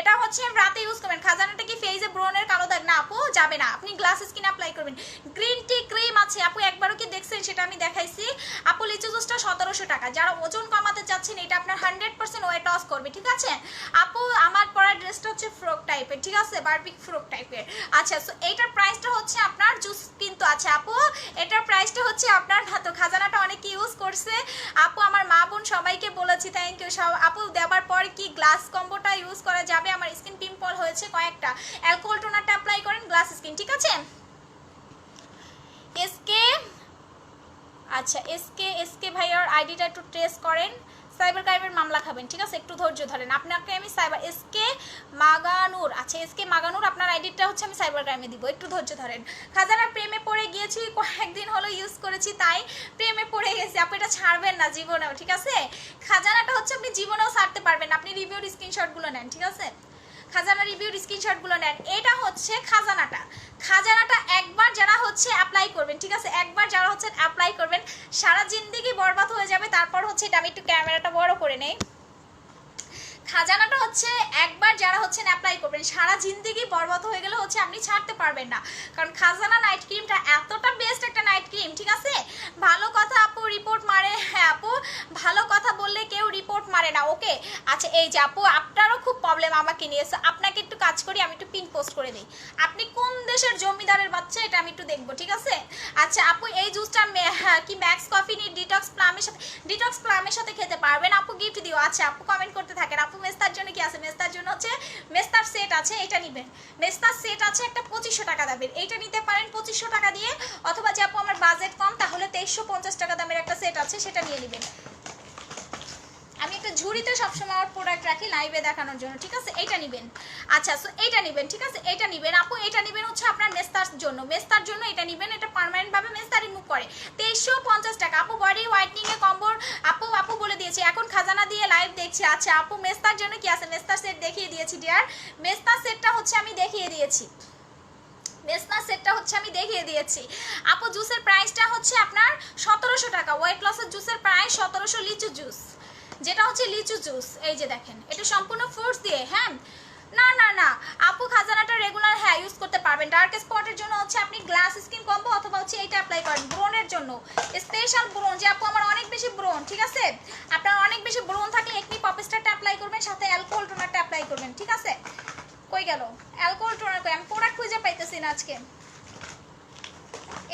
এটা হচ্ছে রাতে ইউজ করবেন। খাজানাটা কি ফেজে ব্রনের কালো দাগ? না আপু যাবে না, আপনি গ্লাস স্কিন অ্যাপ্লাই করবেন। গ্রিন টি ক্রিম আছে আপু, একবারও কি দেখছেন? সেটা আমি দেখাইছি আপু। লিচু জুসটা 1700 টাকা। যারা ওজন কমাতে চাচ্ছেন এটা আপনার 100% ওয়েট লস করবে, ঠিক আছে? আপু আমার পরা ড্রেসটা হচ্ছে ফ্রক টাইপের, ঠিক আছে? বারবিক ফ্রক টাইপের। আচ্ছা সো এইটার প্রাইসটা হচ্ছে আপনার জুস কিন্তু আছে আপু, এটার প্রাইসটা হচ্ছে আপনার হাতে। খাজানাটা অনেকে ইউজ করছে আপু, আমার মা বোন সবাইকে বলেছি, থ্যাংক ইউ সব আপু। দেওয়ার পর কি গ্লাস কম্বোটা ইউজ করা যাবে? আমার স্কিন পিম্পল হয়েছে কয়েকটা, অ্যালকোহল টোনারটা অ্যাপ্লাই করেন, গ্লাস স্কিন, ঠিক আছে? এসকে, আচ্ছা এসকে ভাইয়ার আইডিটা একটু ট্রেস করেন। সাইবার ক্রাইমের মামলা খাবেন, ঠিক আছে? একটু ধৈর্য ধরেন, আপনাকে আমি সাইবার এসকে মাগানুর, আচ্ছা এসকে মাগানুর আপনার আইডিটা হচ্ছে আমি সাইবার ক্রাইমে দিব, একটু ধৈর্য ধরেন। খাজানার প্রেমে পড়ে গিয়েছি, কয়েকদিন হলো ইউজ করেছি তাই প্রেমে পড়ে গেছি আপু, এটা ছাড়বেন না জীবনেও, ঠিক আছে? খাজানাটা হচ্ছে আপনি জীবনেও ছাড়তে পারবেন, আপনি রিভিউর স্ক্রিনশটগুলো নেন, ঠিক আছে? খাজানা রিভিউর স্ক্রিনশটগুলো নেন। এটা হচ্ছে খাজানাটা একবার যারা হচ্ছে অ্যাপ্লাই করবেন, ঠিক আছে? একবার যারা হচ্ছে অ্যাপ্লাই করবেন সারা জিন্দেগি বরবাদ হয়ে যাবে। তারপর হচ্ছে এটা আমি একটু ক্যামেরাটা বড় করে নেই। খাজানাটা হচ্ছে একবার যারা হচ্ছেন অ্যাপ্লাই করবেন সারা জিন্দেগি বরবাদ হয়ে গেলে হচ্ছে আপনি ছাড়তে পারবেন না, কারণ খাজানা নাইট ক্রিমটা এতটা বেস্ট একটা নাইট ক্রিম, ঠিক আছে? ভালো কথা আপু রিপোর্ট মারে, হ্যাঁ আপু ভালো কথা বললে কেউ রিপোর্ট মারে না, ওকে? আচ্ছা এই যে আপু আপনারও খুব প্রবলেম আমাকে নিয়ে, আপনাকে একটু কাজ করি, আমি একটু পিন পোস্ট করে দিই। আপনি কোন দেশের জমিদারের বাচ্চা এটা আমি একটু দেখবো, ঠিক আছে? আচ্ছা আপু এই জুসটা কি ম্যাক্স কফি নি ডিটক্স প্লামের সাথে খেতে পারবেন? আপু গিফট দিও। আচ্ছা আপু কমেন্ট করতে থাকেন। আপু মেস্তার জন্য কি আছে? মেস্তার জন্য হচ্ছে মেস্তার সেট আছে, এটা নেবেন। মেস্তার সেট আছে একটা 2500 টাকা দামের, এইটা নিতে পারেন 2500 টাকা দিয়ে, অথবা যে আপু আমার বাজেট কম তাহলে 2350 টাকা দামের একটা সেট আছে, সেটা নিয়ে নেবেন। আমি একটা ঝুড়িতে সবসময় আমার প্রোডাক্ট রাখি লাইভে দেখানোর জন্য, ঠিক আছে? এইটা নেবেন। আচ্ছা সো এইটা নেবেন, ঠিক আছে? এইটা নেবেন আপু, এটা নেবেন হচ্ছে আপনার মেস্তার জন্য এটা নেবেন, এটা পার্মানেন্ট ভাবে মেস্তা রিমুভ করে। 2350 টাকা আপু। বডি হোয়াইটনিং এ কম্বোর আপু বলে দিয়েছি, এখন খাজানা দিয়ে লাইভ দেখছি। আচ্ছা আপু মেস্তার জন্য কি আছে? মেস্তার সেট দেখিয়ে দিয়েছি ডিয়ার, মেস্তার সেটটা হচ্ছে আমি দেখিয়ে দিয়েছি। আপু জুসের প্রাইসটা হচ্ছে আপনার 1700 টাকা। ওয়েট লসের জুসের প্রাইস 1700। লিচু জুস, যেটা হচ্ছে লিচু জুস, এই যে দেখেন এটা সম্পূর্ণ ফ্রুটস দিয়ে। হ্যাঁ না আপু খাজানাটা রেগুলার হ্যাঁ ইউজ করতে পারবেন। ডার্ক স্পটের জন্য হচ্ছে আপনি গ্লাস স্কিন কম্বো অথবা হচ্ছে এইটা অ্যাপ্লাই করেন। ব্রনের জন্য স্পেশাল ব্রন, যে আপু আমার অনেক বেশি ব্রন, ঠিক আছে? আপনার অনেক বেশি ব্রন থাকলে একনি পপস্টারটা অ্যাপ্লাই করবেন, সাথে অ্যালকোহল টোনারটা অ্যাপ্লাই করবেন, ঠিক আছে? কই গেল অ্যালকোহল টোনার? কই আমি প্রোডাক্ট খুঁজে পাইতেছি না আজকে।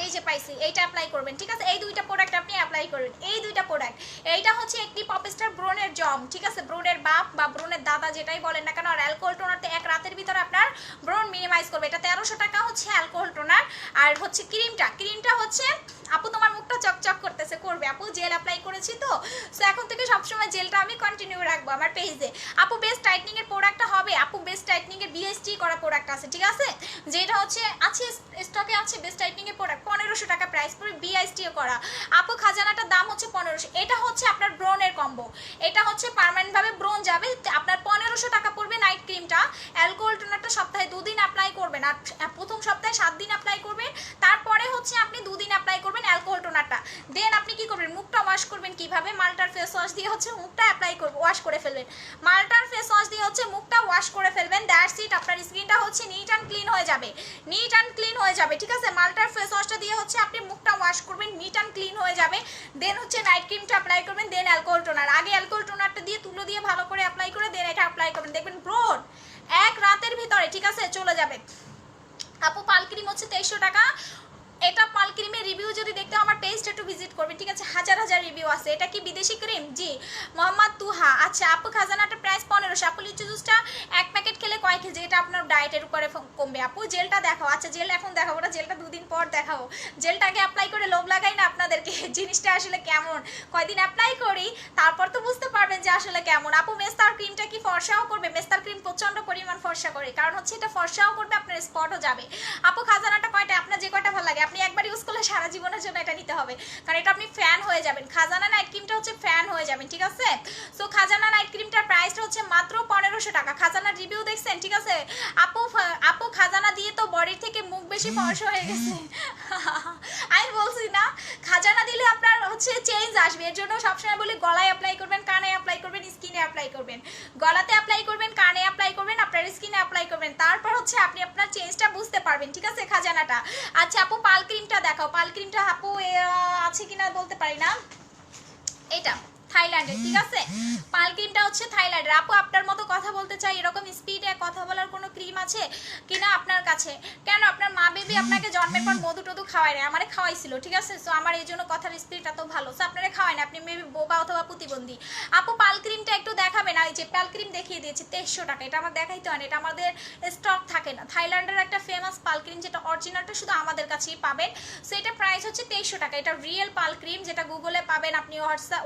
এই যে পাইছি, এইটা অ্যাপ্লাই করবেন, ঠিক আছে? এই দুইটা প্রোডাক্ট আপনি অ্যাপ্লাই করবেন, এই দুইটা প্রোডাক্ট। এইটা হচ্ছে একটি পপস্টার ব্রনের জম, ঠিক আছে? ব্রনের বাপ বা ব্রনের দাদা যেটাই বলেন না কেন, আর অ্যালকোহল টোনারতে এক রাতের ভিতরে আপনার ব্রন মিনিমাইজ করবে। এটা 1300 টাকা হচ্ছে অ্যালকোহল টোনার। আর হচ্ছে ক্রিমটা হচ্ছে আপু তোমার মুখটা চকচক করতেছে, করবে আপু, জেল অ্যাপ্লাই করেছি তো, সো এখন থেকে সবসময় জেলটা আমি কন্টিনিউ রাখবো আমার পেজে। আপু বেস্ট টাইটনিং এর প্রোডাক্টটা হবে, আপু বেস্ট টাইটনিং এর বিএসটি করা প্রোডাক্ট আছে, ঠিক আছে, যেটা হচ্ছে আছে স্টকে আছে বেস্ট টাইটনিং এর প্রোডাক্ট 1500 টাকা প্রাইস পড়বে, বিএসটিও করা। আপু খাজানাটার দাম হচ্ছে 1500, এটা হচ্ছে আপনার ব্রোনের কম্বো, এটা হচ্ছে পার্মানেন্ট ভাবে ব্রোন যাবে, আপনার 1500 টাকা পড়বে। নাইট ক্রিমটা অ্যালকোহল টোনারটা সপ্তাহে 2 দিন অ্যাপ্লাই করবেন, আর প্রথম সপ্তাহে 7 দিন অ্যাপ্লাই করবেন, তারপরে হচ্ছে আপনি 2 দিন অ্যাপ্লাই করবেন অ্যালকোহল টোনারটা। দেন আপনি কি করবেন, মুখটা ওয়াশ করবেন কিভাবে, মাল্টার ফেস ওয়াশ দিয়ে হচ্ছে মুখটা অ্যাপ্লাই করবেন, ওয়াশ করে ফেলবেন, মাল্টার ফেস ওয়াশ দিয়ে হচ্ছে মুখটা ওয়াশ করে ফেলবেন, দ্যাটস ইট। আপনার স্কিনটা হচ্ছে নিট অ্যান্ড ক্লিন হয়ে যাবে, নিট অ্যান্ড ক্লিন হয়ে যাবে, ঠিক আছে। মাল্টার ফেস ওয়াশটা দিয়ে হচ্ছে আপনি মুখটা ওয়াশ করবেন, নিট অ্যান্ড ক্লিন হয়ে যাবে। দেন হচ্ছে নাইট ক্রিমটা অ্যাপ্লাই করবেন, দেন অ্যালকোহল টোনার, আগে অ্যালকোহল টোনারটা দিয়ে তুলো দিয়ে ভালো করে অ্যাপ্লাই করে দেন এটা অ্যাপ্লাই করবেন, দেখবেন ব্রোন এক রাতের ভিতরে, ঠিক আছে, চলে যাবে। আপু পাল ক্রিম হচ্ছে 2300 টাকা, এটা পাল ক্রিমের রিভিউ যদি দেখতে আমার পেজটা একটু ভিজিট করবে, ঠিক আছে, হাজার হাজার রিভিউ আছে। এটা কি বিদেশি ক্রিম? জি। মোহাম্মদ তুহা, আচ্ছা আপু খাজানাটা প্রাইস 1500। আপু লিচু জুসটা এক প্যাকেট খেলে কয় কেজি? এটা আপনার ডায়েটের উপরে কমবে। আপু জেলটা দেখাও, আচ্ছা জেল এখন দেখাবো না, জেলটা 2 দিন পর দেখাবো, জেলটাকে অ্যাপ্লাই করে লোভ লাগাই না আপনাদেরকে, জিনিসটা আসলে কেমন, কয়দিন অ্যাপ্লাই করি তারপর তো বুঝতে পারবেন যে আসলে কেমন। আপু মেস্তার ক্রিমটা কি ফর্সাও করবে? মেস্তার ক্রিম প্রচন্ড পরিমাণ ফর্সা করে, কারণ হচ্ছে এটা ফর্সাও করবে, আপনার স্পটও যাবে। আপু খাজানাটা কয়টা? আপনার যে কয়টা ভালো লাগে, আপনি একবার ইউজ করলে সারা জীবনের জন্য এটা নিতে হবে, কারণ এটা আপনি ফ্যান হয়ে যাবেন। খাজানা নাইট ক্রিমটা হচ্ছে ফ্যান হয়ে যাবেন, ঠিক আছে। সো খাজানা নাইট ক্রিমটার প্রাইসটা হচ্ছে মাত্র 1500 টাকা। খাজানার রিভিউ দেখছেন, ঠিক আছে। আপু খাজানা দিয়ে তো বডির থেকে মুখ বেশি ফর্সা হয়ে গেছে আমি বলছি না, খাজানা দিলে আপনার হচ্ছে চেঞ্জ আসবে, এর জন্য সবসময় বলি গলায় অ্যাপ্লাই করবেন, কানে অ্যাপ্লাই করবেন, স্কিনে অ্যাপ্লাই করবেন, গলাতে অ্যাপ্লাই করবেন, কানে অ্যাপ্লাই করবেন, আপনার স্কিনে অ্যাপ্লাই করবেন, তারপর হচ্ছে আপনি আপনার চেঞ্জটা বুঝতে পারবেন, ঠিক আছে, খাজানাটা। আচ্ছা আপু পাল ক্রিমটা দেখাও, পাল ক্রিমটা আপু আছে কিনা বলতে পারি না, এটা থাইল্যান্ডের, ঠিক আছে, পাল ক্রিমটা হচ্ছে থাইল্যান্ডের। আপু আপনার মতো কথা বলতে চাই, এরকম স্পিডে কথা বলার কোনো ক্রিম আছে কিনা আপনার কাছে? কেন আপনার মা বেবি আপনাকে জন্মের পর মধু টধু খাওয়ায় না? আমারে খাওয়াইছিল, ঠিক আছে, সো আমার এই জন্য কথার স্পিড এত ভালো, সো আপনারা খাওয়ায় না, আপনি মেবি বোবা অথবা প্রতিবন্ধী। আপু পাল ক্রিমটা একটু দেখাবেন, এই যে পাল ক্রিম দেখিয়ে দিয়েছি 2300 টাকা, এটা আমার দেখাইতে হয় না, এটা আমাদের স্টক থাকে না। থাইল্যান্ডের একটা ফেমাস পাল ক্রিম, যেটা অরিজিনালটা শুধু আমাদের কাছেই পাবেন, সো এটা প্রাইস হচ্ছে 2300 টাকা। এটা রিয়েল পাল ক্রিম, যেটা গুগলে পাবেন, আপনি হোয়াটসঅ্যাপ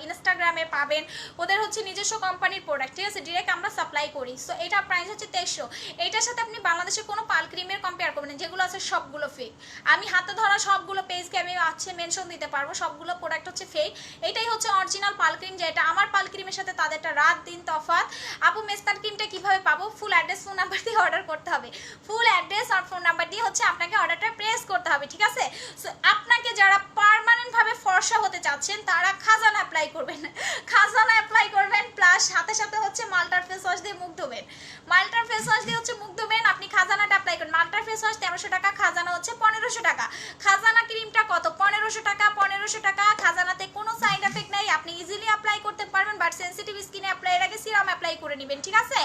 ইনস্টাগ্রামে পাবেন, ওদের হচ্ছে নিজস্ব কোম্পানির প্রোডাক্ট, ঠিক আছে, ডিরেক্ট আমরা সাপ্লাই করি। সো এটা প্রাইস হচ্ছে 2300। এইটার সাথে আপনি বাংলাদেশে কোনো পাল ক্রিমের কম্পেয়ার করবেন, যেগুলো আছে সবগুলো ফেক। আমি হাতে ধরা সবগুলো পেজকে আমি আছে মেনশন দিতে পারবো, সবগুলো প্রোডাক্ট হচ্ছে ফেক। এটাই হচ্ছে অরিজিনাল পাল ক্রিম, যেটা আমার পাল ক্রিমের সাথে তাদেরটা রাত দিন তফাৎ। আপু মেস্তার ক্রিমটা কিভাবে পাবো? ফুল অ্যাড্রেস ফোন নাম্বার দিয়ে অর্ডার করতে হবে, ফুল অ্যাড্রেস আর ফোন নাম্বার দিয়ে হচ্ছে আপনাকে অর্ডারটা প্রেস করতে হবে, ঠিক আছে। সো আপনাকে যারা পার্মানেন্ট ভাবে ফর্সা হতে চাচ্ছেন তারা খাজানা অ্যাপ্লাই করবেন, খাজানা অ্যাপ্লাই করবেন, প্লাস সাথে সাথে হচ্ছে মাল্টার ফেস ওয়াশ দিয়ে মুখ ধোবেন, মাল্টার ফেস ওয়াশ দিয়ে হচ্ছে মুখ ধোবেন, আপনি খাজানাটা অ্যাপ্লাই করেন। মাল্টার ফেস ওয়াশ 1300 টাকা, খাজানা হচ্ছে 1500 টাকা। খাজানা ক্রিমটা কত? 1500 টাকা, 1500 টাকা। খাজানাতে কোনো সাইড এফেক্ট নাই, আপনি ইজিলি অ্যাপ্লাই করতে পারবেন, বাট সেনসিটিভ স্কিনে অ্যাপ্লাইয়ের আগে সিরাম অ্যাপ্লাই করে নেবেন, ঠিক আছে,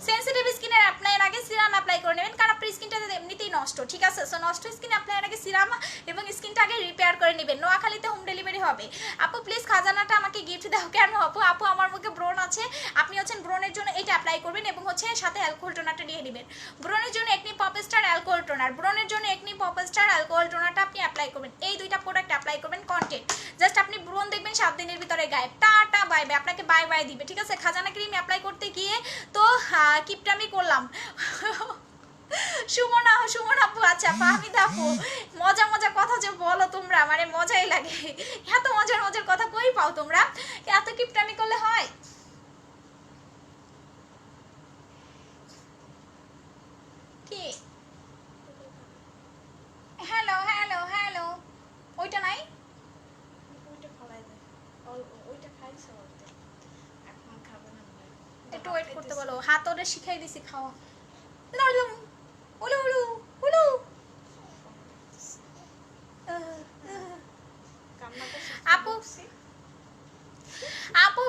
সেনসিটিভ স্কিনে অ্যাপ্লাইয়ের আগে সিরাম অ্যাপ্লাই করে নেবেন, কারণ আপনার স্কিনটা এমনিতেই নষ্ট, ঠিক আছে। সো নষ্ট স্কিন অ্যাপ্লাইয়ের আগে সিরাম এবং স্কিনটা আগে রিপেয়ার করে নেবেন। নোয়াখালীতে হোম ডেলিভারি হবে। আপু প্লিজ খাজানাটা আমাকে গিফট দাও। কেন আপু? আপু আমার মুখে ব্রণ আছে, আপনি হচ্ছেন ব্রণের জন্য এটা অ্যাপ্লাই করবেন এবং হচ্ছে সাথে অ্যালকোহল টোনারটা নিয়ে নেবেন। ব্রণের জন্য acne pop star alcohol toner, ব্রণের জন্য একনি পপ স্টার অ্যালকোহল টোনারটা আপনি অ্যাপ্লাই করবেন, এই দুইটা প্রোডাক্ট অ্যাপ্লাই করবেন কন্টেন্ট, জাস্ট আপনি ব্রণ দেখবেন 7 দিনের ভিতরে গায়েব, টাটা বাই বাই, আপনাকে বাই বাই দিবে, ঠিক আছে। খাজানা ক্রিম অ্যাপ্লাই করতে গিয়ে তো কিপটামি করলাম সুমন আপু, আচ্ছা ফাহমিদা আপু, মজা মজা কথা যে বলো তোমরা, মানে মজাই লাগে, এত মজার মজার কথা কই পাও তোমরা, এত কিপটামি করলে হয়। কি হ্যালো হ্যালো হ্যালো, ওইটা নাই, একটু ওয়েট করতে বলো, হাত ওরে শিখাই দিছি খাওয়া। উলু উলু উলু, আপু আপু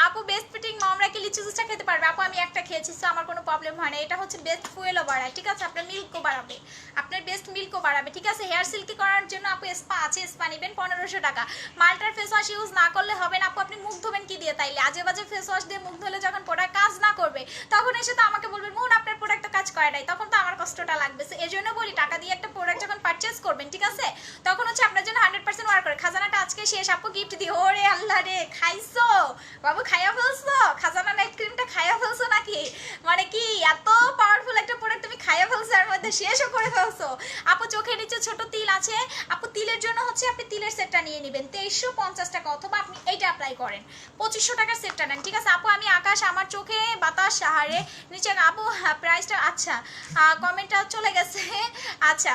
আপু বেস্ট ফিটিং মমরা কি লিচু জুসটা খেতে পারবে? আপু আমি একটা খেয়েছি, সো আমার কোনো প্রবলেম হয় না। এটা হচ্ছে বেস্ট ফুয়েলও বাড়ায়, ঠিক আছে, আপনার মিল্কও বাড়াবে, আপনার বেস্ট মিল্কও বাড়াবে, ঠিক আছে। হেয়ার সিল্কি করার জন্য আপু স্পা আছে, স্পা নেবেন 1500 টাকা। মাল্টার ফেস ওয়াশ ইউজ না করলে হবে না আপু, আপনি মুখ ধোবেন কি দিয়ে? তাইলে আজে বাজে ফেস ওয়াশ দিয়ে মুখ ধুলে যখন প্রোডাক্ট কাজ না করবে তখন এসে তো আমাকে বলবেন মুন আপনার প্রোডাক্টটা কাজ করে নাই, তখন তো আমার কষ্টটা লাগবে। এর জন্য বলি টাকা দিয়ে একটা প্রোডাক্ট যখন পারচেজ করবেন, ঠিক আছে? তখন হচ্ছে আপনার জন্য 100% ওয়ার্ক করে। খাজানাটা আজকে শেষ, আপু গিফট দিই। ওরে আল্লাহ রে, খাইছো বাবু, খাইয়া ফেলছো খাজানা নাইট ক্রিমটা, খাইয়া ফেলছো নাকি? মানে কি এত পাওয়ারফুল একটা প্রোডাক্ট তুমি খাইয়া ফেলছো, এর মধ্যে শেষও করে ফেলছো। আপু চোখের নিচে ছোট তিল আছে, আপু তিলের জন্য হচ্ছে আপনি তিলের সেটটা নিয়ে নেবেন 2350 টাকা, অথবা আপনি এইটা অ্যাপ্লাই করেন 2500 টাকার সেটটা নেন, ঠিক আছে? আপু আমি আকাশ, আমার চোখে বাতাস সাহারে নিচে আপু প্রাইসটা, আচ্ছা কমেন্টটা চলে গেছে, আচ্ছা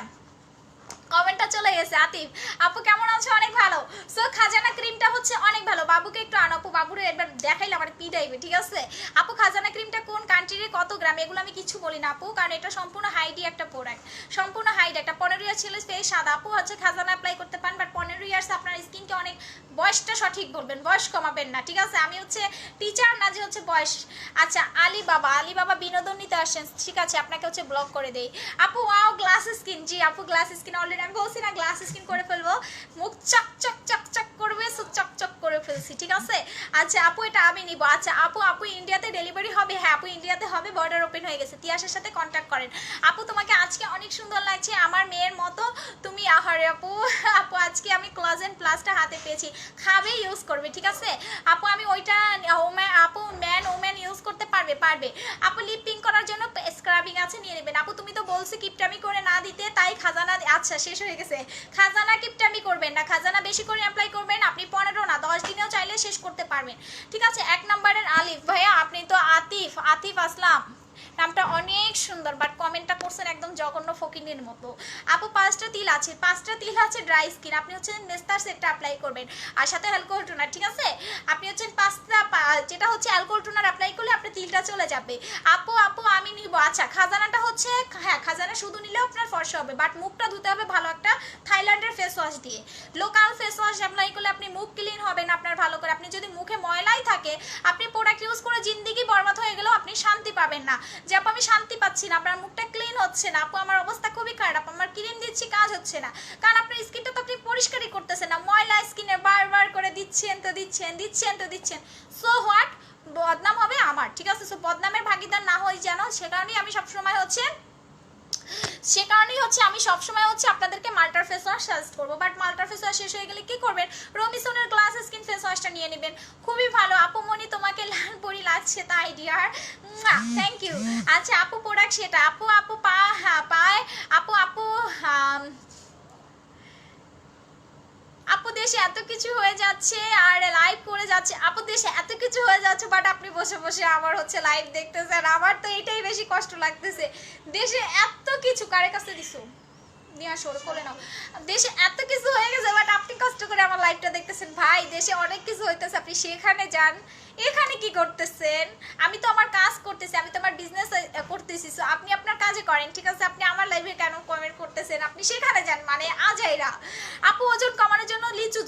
কমেন্টটা চলে গেছে। আতিফ আপু কেমন আছো? অনেক ভালো। সো খাজানা ক্রিমটা হচ্ছে অনেক ভালো, বাবুকে একটু আনো আপু, বাবুরে একবার দেখাইলে আমার পিটাইবে, ঠিক আছে? আপু খাজানা ক্রিমটা কোন কান্ট্রির, কত গ্রাম, এগুলো আমি কিছু বলি না আপু, কারণ এটা সম্পূর্ণ হাইডি একটা প্রোডাক্ট, সম্পূর্ণ হাইড একটা। 15 ইয়ার ছেলে ফেস সাদা, আপু হচ্ছে খাজানা অ্যাপ্লাই করতে পারেন, বাট 15 ইয়ার্স আপনার স্কিনকে অনেক, বয়সটা সঠিক বলবেন, বয়স কমাবেন না, ঠিক আছে? আমি হচ্ছে টিচার না যে হচ্ছে বয়স। আচ্ছা আলী বাবা বিনোদন নিতে আসেন, ঠিক আছে? আপনাকে হচ্ছে ব্লক করে দেই। আপু ওয়াও গ্লাস স্কিন, জি আপু গ্লাস স্কিন অলরেডি আমি বলছি না গ্লাস স্কিন করে ফেলবো, মুখ চকচক চকচক করবে, সো চকচক করে ফেলছি, ঠিক আছে? আচ্ছা আপু এটা আমি নিব। আচ্ছা আপু ইন্ডিয়াতে ডেলিভারি হবে? হ্যাঁ আপু ইন্ডিয়াতে হবে, বর্ডার ওপেন হয়ে গেছে, তিয়াসের সাথে কন্ট্যাক্ট করেন। আপু তোমাকে আজকে অনেক সুন্দর লাগছে, আমার মেয়ের মতো তুমি, আহারে আপু। আপু আজকে আমি কোলাজেন প্লাসটা হাতে পেয়েছি, খাবে ইউজ করবে, ঠিক আছে? আপু আমি ওইটা আপু ম্যান ওম্যান ইউজ করতে পারবে? আপু লিপ পিঙ্ক করার জন্য স্ক্রাবিং আছে, নিয়ে নেবেন। আপু তুমি তো বলছি কিপটামি করে না দিতে, তাই খাজানা, আচ্ছা শেষ হয়ে গেছে। খাজানা কিপটামি করবেন না, খাজানা বেশি করে অ্যাপ্লাই করবেন, আপনি 15 না 10 দিনেও চাইলে শেষ করতে পারবেন, ঠিক আছে? 1 নম্বরের আলিফ ভাইয়া, আপনি তো আতিফ আসলাম, নামটা অনেক সুন্দর, বাট কমেন্টটা করছেন একদম জঘন্য ফকিনের মতো। আপু 5টা তিল আছে ড্রাই স্কিন, আপনি হচ্ছে নেস্তার সেটটা অ্যাপ্লাই করবেন, আর সাথে অ্যালকোহল টোনার, ঠিক আছে? আপনি হচ্ছে 5টা, যেটা হচ্ছে অ্যালকোহল টোনার অ্যাপ্লাই করলে আপনার তিলটা চলে যাবে। আপু আমি নিব। আচ্ছা খাজানাটা হচ্ছে, হ্যাঁ খাজানা শুধু নিলেও আপনার ফর্সা হবে, বাট মুখটা ধুতে হবে ভালো একটা থাইল্যান্ডের ফেস ওয়াশ দিয়ে, লোকাল ফেস ওয়াশ অ্যাপ্লাই করলে আপনি মুখ ক্লিন হবে না আপনার ভালো করে। আপনি যদি মুখে ময়লাই থাকে, আপনি প্রোডাক্ট ইউজ করে জিন্দিগি বরবাদ হয়ে গেলেও আপনি শান্তি পাবেন না, যে আপু আমি শান্তি পাচ্ছি না, আপনার মুখটা ক্লিন হচ্ছে না, আপু আমার অবস্থা খুবই খারাপ, আমার ক্রিম দিচ্ছি কাজ হচ্ছে না, কারণ আপনার স্কিনটা তো আপনি পরিষ্কারই করতেছেন না, ময়লা স্কিনে বারবার করে দিচ্ছেন। সো হোয়াট, বদনাম হবে আমার, ঠিক আছে? সো বদনামের ভাগিদার না হই যেন, সে কারণেই আমি সবসময় হচ্ছে আপনাদেরকে মাল্টার ফেস ওয়াশ সাজেস্ট করবো, বাট মাল্টার ফেস ওয়াশ শেষ হয়ে গেলে কি করবেন? রবিসনের গ্লাস স্কিন ফেস ওয়াশটা নিয়ে নেবেন, খুবই ভালো। আপু মনি তোমাকে লাল পরি লাগছে তাই ডিয়ার, থ্যাংক ইউ। আচ্ছা আপু প্রোডাক্ট সেটা, আপু পায় আপু দেশে এত কিছু হয়ে যাচ্ছে আর লাইভ করে যাচ্ছে, আপু দেশে এত কিছু হয়ে যাচ্ছে, বাট আপনি বসে বসে আমার হচ্ছে লাইভ দেখতেছেন, আমার তো এটাই বেশি কষ্ট লাগতেছে। দেশে এত কিছু, কারে কাছে দিছো নিয়ে আসো করে নাও, দেশে এত কিছু হয়ে গেছে, বাট আপনি কষ্ট করে আমার লাইভটা দেখতেছেন। ভাই দেশে অনেক কিছু হইতেছে, আপনি সেখানে যান, এখানে কি করতেছেন? আমি তো আমার কাজ করতেছি, আমি তো আমার বিজনেস করতেছি, সো আপনি আপনার কাজে করেন, ঠিক আছে? আপনি আমার লাইভে কেন কমেন্ট করতেছেন? আপনি সেখানে যান, মানে আজাইরা। আপু ওজন কমানোর জন্য লিচু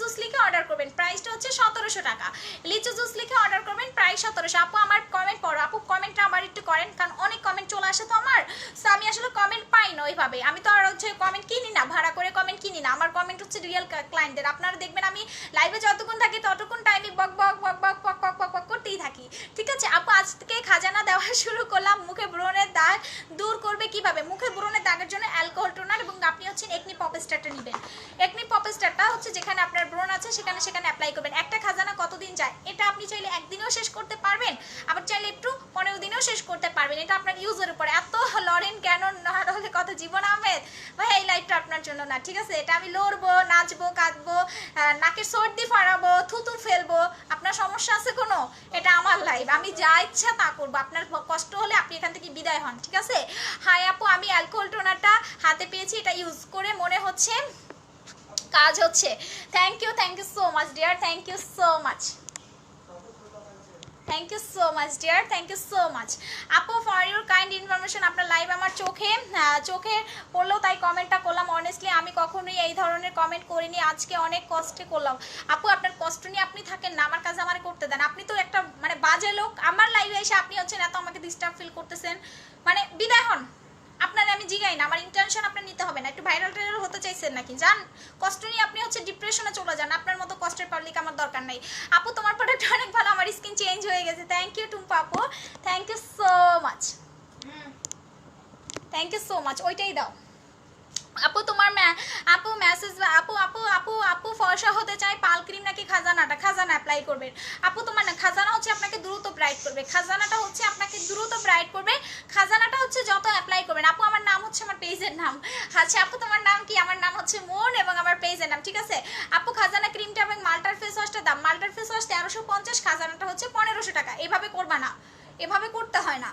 জুস লিখে অর্ডার করবেন, প্রাইসটা হচ্ছে 1700 টাকা। লিচু জুস লিখে অর্ডার করবেন, প্রাইস 1700। আপু আমার কমেন্ট পড়ো, আপু কমেন্টটা আমার একটু করেন, কারণ অনেক কমেন্ট চলে আসে তো আমার, সো আমি আসলে কমেন্ট পাই না ওইভাবে, আমি তো আর হচ্ছে কমেন্ট কিনি না, ভাড়া করে কমেন্ট কিনি না, আমার কমেন্ট হচ্ছে রিয়েল ক্লায়েন্টদের। আপনারা দেখবেন আমি লাইভে যতক্ষণ থাকি ততক্ষণ টাইমে বক করতেই থাকি, ঠিক আছে? আপু আজ থেকে খাজানা দেওয়া শুরু করলাম, মুখে ব্রণের দাগ দূর করবে কিভাবে? মুখে ব্রণের দাগের জন্য অ্যালকোহল টোনার, এবং আপনি হচ্ছে একনি পপ স্টারটা নেবেন। একনি পপ স্টারটা হচ্ছে যেখানে আপনার ব্রণ আছে সেখানে অ্যাপ্লাই করবেন। একটা খাজানা কতদিন যায়? এটা আপনি চাইলে একদিনেও শেষ করতে পারবেন, আবার চাইলে একটু 15 দিনেও শেষ করতে পারবেন, এটা আপনার ইউজের উপরে। এত লরেন কেন না হলে কথা, জীবন আহমেদ ভাই এই লাইভটা আপনার জন্য না, ঠিক আছে? এটা আমি লড়বো, নাচবো, কাঁদবো, নাকের সর্দি ফাড়াবো, থুতু ফেলবো, আপনার সমস্যা আছে কোনো? এটা আমার লাইভ, আমি যা ইচ্ছা তা করবো, আপনার কষ্ট হলে আপনি এখান থেকে বিদায় হন, ঠিক আছে? হাই আপু আমি অ্যালকোহল টোনারটা হাতে পেয়েছি, এটা ইউজ করে মনে হচ্ছে কাজ হচ্ছে। Thank you so much dear, thank you so much dear, thank you so much. আপু ফর ইউর কাইন্ড ইনফরমেশন, আপনার লাইভ আমার চোখে পড়লেও তাই কমেন্টটা করলাম। অনেস্টলি আমি কখনোই এই ধরনের কমেন্ট করিনি, আজকে অনেক কষ্টে করলাম। আপু আপনার কষ্ট নিয়ে আপনি থাকেন না, আমার কাজ আমার করতে দেন। আপনি তো একটা মানে বাজে লোক, আমার লাইভে এসে আপনি হচ্ছেন এত আমাকে ডিস্টার্ব ফিল করতেছেন, মানে বিদায় হন। আপনার আমি জিগাই না, আমার ইন্টেনশন আপনার নিতে হবে না, একটু ভাইরাল টাইরাল হতে চাইছেন নাকি? যান, কষ্ট নিয়ে আপনি হচ্ছে ডিপ্রেশনে চলে যান, আপনার মতো কষ্টের পাবলিক আমার দরকার নাই। আপু তোমার প্রোডাক্ট অনেক ভালো, আমার স্কিন চেঞ্জ হয়ে গেছে। থ্যাংক ইউ টুম্পা আপু, থ্যাংক ইউ সো মাচ, ওইটাই দাও। আপু মেসেজ আপু আপু আপু আপু ফর্সা হতে চাই পাল ক্রিম নাকি খাজানাটা? খাজানা অ্যাপ্লাই করবেন আপু। তোমার না খাজানা হচ্ছে আপনাকে দ্রুত ব্রাইট করবে, খাজানাটা হচ্ছে আপনাকে দ্রুত ব্রাইট করবে, খাজানাটা হচ্ছে যত অ্যাপ্লাই করবেন। আপু আমার নাম হচ্ছে আমার পেজের নাম। আচ্ছা আপু তোমার নাম কি? আমার নাম হচ্ছে মন এবং আমার পেজের নাম, ঠিক আছে আপু। খাজানা ক্রিমটা এবং মাল্টার ফেস ওয়াশটার দাম, মাল্টার ফেস ওয়াশ 1350, খাজানাটা হচ্ছে 1500 টাকা। এভাবে করবা না, এভাবে করতে হয় না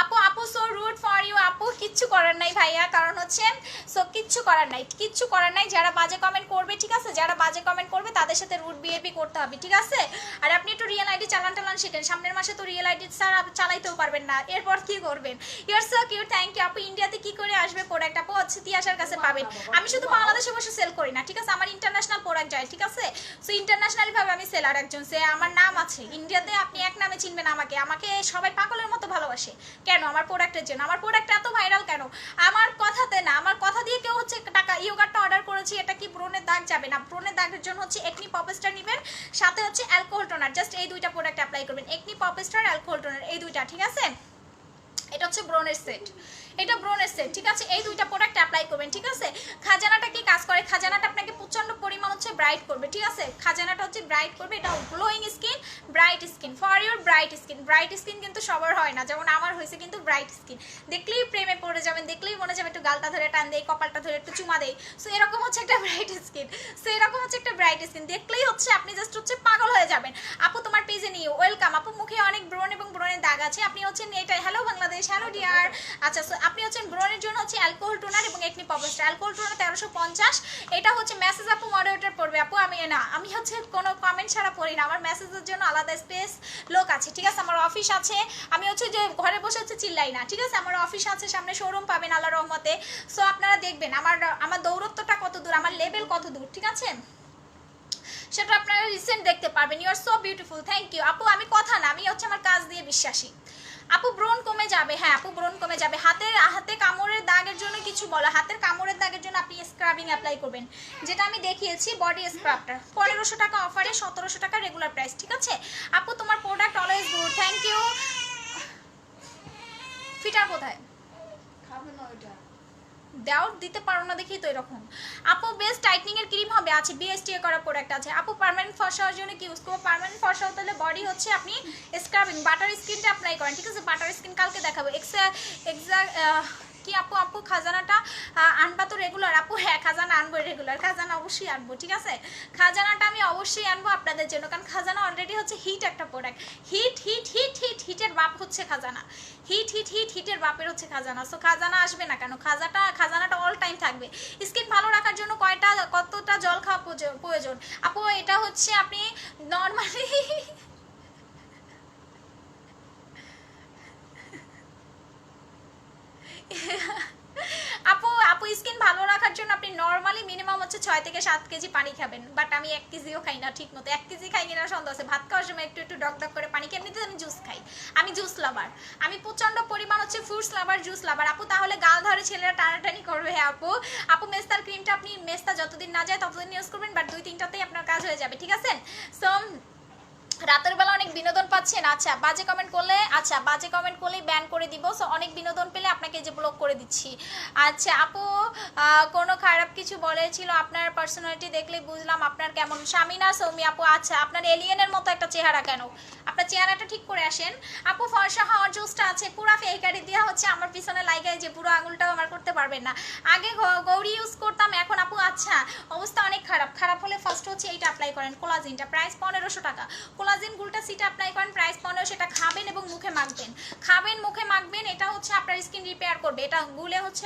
আপু। আপু সো রুড ফর ইউ আপু, কিচ্ছু করার নাই ভাইয়া, কারণ হচ্ছে সো কিচ্ছু করার নাই, কিচ্ছু করার নাই। যারা বাজে কমেন্ট করবে, ঠিক আছে, যারা বাজে কমেন্ট করবে তাদের সাথে রুড বিহেভি করতে হবে, ঠিক আছে। আর আপনি একটু রিয়েল আইডি চালান টালান শিখেন, সামনের মাসে তো রিয়েল আইডি ছাড়া চালাইতেও পারবেন না, এরপর কি করবেন? You are so cute, thank you আপু। ইন্ডিয়াতে কি করে আসবে প্রোডাক্ট আপু? হচ্ছে তিয়াশার কাছে পাবেন। আমি শুধু বাংলাদেশে বসে সেল করি না, ঠিক আছে, আমার ইন্টারন্যাশনাল প্রোডাক্ট যায়, ঠিক আছে। সো ইন্টারন্যাশনালি ভাবে আমি সেলার একজন, সে আমার নাম আছে ইন্ডিয়াতে, আপনি এক নামে চিনবেন আমাকে, আমাকে সবাই পাগলের মতো ভালোবাসে। কেন? আমার প্রোডাক্টের জন্য। আমার প্রোডাক্ট এত ভাইরাল কেন? আমার কথাতে না, আমার কথা দিয়ে কেউ হচ্ছে টাকা ইয়োগারটা অর্ডার করেছি, এটা কি ব্রণের দাগ যাবে না? ব্রণের দাগের জন্য হচ্ছে একনি পপস্টার নেবেন, সাথে হচ্ছে অ্যালকোহল টোনার, জাস্ট এই দুইটা প্রোডাক্ট অ্যাপ্লাই করবেন, একনি পপস্টার অ্যালকোহল টোনার, এই দুইটা, ঠিক আছে। এটা হচ্ছে ব্রণের সেট, এটা ব্রণের সেট, ঠিক আছে। এই দুইটা প্রোডাক্ট অ্যাপ্লাই করবেন, ঠিক আছে। খাজানাটা কি কাজ করে? খাজানাটা আপনাকে প্রচন্ড পরিমাণ হচ্ছে ব্রাইট করবে, ঠিক আছে। খাজানাটা হচ্ছে ব্রাইট করবে, এটা glowing skin, bright skin, for your bright skin. Bright skin কিন্তু সবার হয় না, যেমন আমার হয়েছে কিন্তু ব্রাইট স্কিন। দেখলেই প্রেমে পড়ে যাবেন, দেখলেই মনে যাবে একটু গালটা ধরে টান দেয়, কপালটা ধরে একটু চুমা দেয়। সো এরকম হচ্ছে একটা ব্রাইট স্কিন, সো এরকম হচ্ছে একটা ব্রাইট স্কিন, দেখলেই হচ্ছে আপনি জাস্ট হচ্ছে পাগল হয়ে যাবেন। আপু তোমার পেজে নিয়ে ওয়েলকাম আপু। মুখে অনেক ব্রণ এবং ব্রণের দাগ আছে, আপনি হচ্ছেন এটা, হ্যালো বাংলাদেশ, হ্যালো ডিয়ার। আচ্ছা আপনি হচ্ছেন ব্রণের জন্য হচ্ছে অ্যালকোহল টোনার এবং একনি পপস্টার। অ্যালকোহল টোনার 1350, এটা হচ্ছে মেসেজ আপু মডারেটর পড়বে আপু। আমি না, আমি হচ্ছে কোনো কমেন্ট ছাড়া পড়ি না, আমার মেসেজের জন্য আলাদা স্পেস লোক আছে, ঠিক আছে। আমার অফিস আছে, আমি হচ্ছে যে ঘরে বসে হচ্ছে চিল্লাই না, ঠিক আছে। আমার অফিস আছে, সামনে শোরুম পাবেন আল্লাহ রহমতে। সো আপনারা দেখবেন আমার দৌরত্বটা কত দূর, আমার লেভেল কত দূর, ঠিক আছে, সেটা আপনারা রিসেন্ট দেখতে পারবেন। You are so beautiful, thank you আপু। আমি কথা না, আমি হচ্ছে আমার কাজ দিয়ে বিশ্বাসী আপু। ব্রণ কমে যাবে, হ্যাঁ আপু ব্রণ কমে যাবে। হাতে কামড়ের দাগের জন্য কিছু বলো, হাতের কামড়ের দাগের জন্য আপনি স্ক্রাবিং অ্যাপ্লাই করবেন, যেটা আমি দেখিয়েছি বডি স্ক্রাবটা, 1500 টাকা অফারে, 1700 টাকা রেগুলার প্রাইস, ঠিক আছে আপু। তোমার product always good, thank you. ফিটার কোথায়? খাবে না ওইটা, দেওয়ার দিতে পারো না দেখি তো এরকম। আপু বেস্ট টাইটনিং এর ক্রিম হবে, আছে বিএসটিএ করা প্রোডাক্ট আছে আপু। পার্মানেন্ট ফর্সা হওয়ার জন্য কি ইউজ করবো? পার্মানেন্ট ফর্সা হতে হলে বডি হচ্ছে আপনি স্ক্রাবিং বাটার স্কিনটা অ্যাপ্লাই করেন, ঠিক আছে। বাটার স্কিন কালকে দেখাবো কি আপু। আপু খাজানাটা আনবা তো রেগুলার? আপু হ্যাঁ খাজানা আনবো রেগুলার, খাজানা অবশ্যই আনবো, ঠিক আছে। খাজানাটা আমি অবশ্যই আনবো আপনাদের জন্য, কারণ খাজানা অলরেডি হচ্ছে হিট একটা প্রোডাক্ট, হিটের বাপ হচ্ছে খাজানা, হিটের বাপের হচ্ছে খাজানা। সো খাজানা আসবে না কেন? খাজানাটা অল টাইম থাকবে। স্কিন ভালো রাখার জন্য কতটা জল খাওয়া প্রয়োজন আপু? এটা হচ্ছে আপনি নর্মালি আপু স্কিন ভালো রাখার জন্য আপনি নর্মালি মিনিমাম হচ্ছে 6 থেকে 7 কেজি পানি খাবেন, বাট আমি 1 কেজিও খাই না ঠিক মতো। 1 কেজি খাই কিনা সন্দেহ আছে। ভাত খাওয়ার সময় একটু একটু ডক করে পানি খেয়ে, এমনিতে আমি জুস খাই, আমি জুস লাভার, আমি প্রচন্ড পরিমাণ হচ্ছে ফ্রুটস লাভার, জুস লাভার আপু। তাহলে গাল ধরে ছেলেরা টানাটানি করবে, হ্যাঁ আপু মেস্তার ক্রিমটা আপনি মেস্তা যতদিন না যায় ততদিন ইউজ করবেন, বাট 2-3টাতেই আপনার কাজ হয়ে যাবে, ঠিক আছে। সো রাতের বেলা অনেক বিনোদন পাচ্ছেন, আচ্ছা বাজে কমেন্ট করলেই ব্যান করে দিব। সো অনেক বিনোদন পেলে আপনাকে যে ব্লক করে দিচ্ছি। আচ্ছা আপু কোনো খারাপ কিছু বলেছিল? আপনার পার্সোনালিটি দেখলেই বুঝলাম আপনার কেমন। শামিনা সৌমি আপু, আচ্ছা আপনার এলিয়েনের মতো একটা চেহারা কেন? আপনার চেহারাটা ঠিক করে আসেন আপু। ফর্সা হওয়ার জোসটা আছে, পুরো ফেকারি দেওয়া হচ্ছে আমার পিছনে লাগায়, যে পুরো আঙুলটাও আমার করতে পারবেন না। আগে গৌরি ইউজ করতাম, এখন আপু আচ্ছা অবস্থা অনেক খারাপ হলে ফার্স্ট হচ্ছে এইটা অ্যাপ্লাই করেন, কোলাজিনটা, প্রাইস 1500 টাকা। কোলাজিন গুলটা সিটা অ্যাপ্লাই করেন, প্রাইস 1500, সেটা খাবেন এবং মুখে মাখবেন, এটা হচ্ছে আপনার স্কিন রিপেয়ার করবে। এটা গুলে হচ্ছে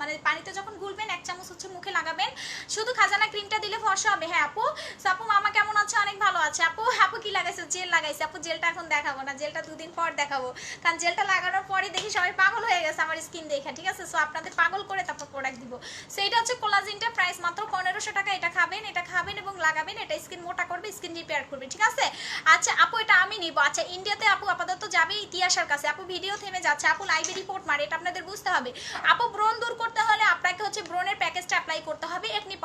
মানে পানিতে যখন গুলবেন 1 চামচ হচ্ছে মুখে লাগাবেন। শুধু খাজানা ক্রিমটা দিলে ফর্সা হবে, হ্যাঁ আপু। আপু মামা কেমন আছে? অনেক ভালো আছে আপু কি লাগাইছে? জেল লাগাইছে আপু। জেলটা এখন দেখাবো না, জেলটা 2 দিন পর দেখাবো, কারণ জেলটা লাগানোর পরে দেখি সবাই পাগল হয়ে গেছে আমার স্কিন দেখে, ঠিক আছে। সো আপনাদের পাগল করে তারপর প্রোডাক্ট দিব। সো এটা হচ্ছে কোলাজিনটা, প্রাইস মাত্র 1500 টাকা। এটা খাবেন এবং লাগাবেন, এটা স্কিন মোটা করবে, স্কিন রিপেয়ার করবে, ঠিক আছে। আচ্ছা আপু এটা আমি নিব। আচ্ছা ইন্ডিয়াতে আপু আপাতত যাবে ইতিহাসের কাছে। আপু ভিডিও থেমে যাচ্ছে, আপু লাইভে রিপোর্ট মারে, এটা আপনাদের বুঝতে হবে। আপু ব্রণ দূর করতে হলে আপনাকে হচ্ছে ব্রণের প্যাকেজটা অ্যাপ্লাই করতে হবে, একনি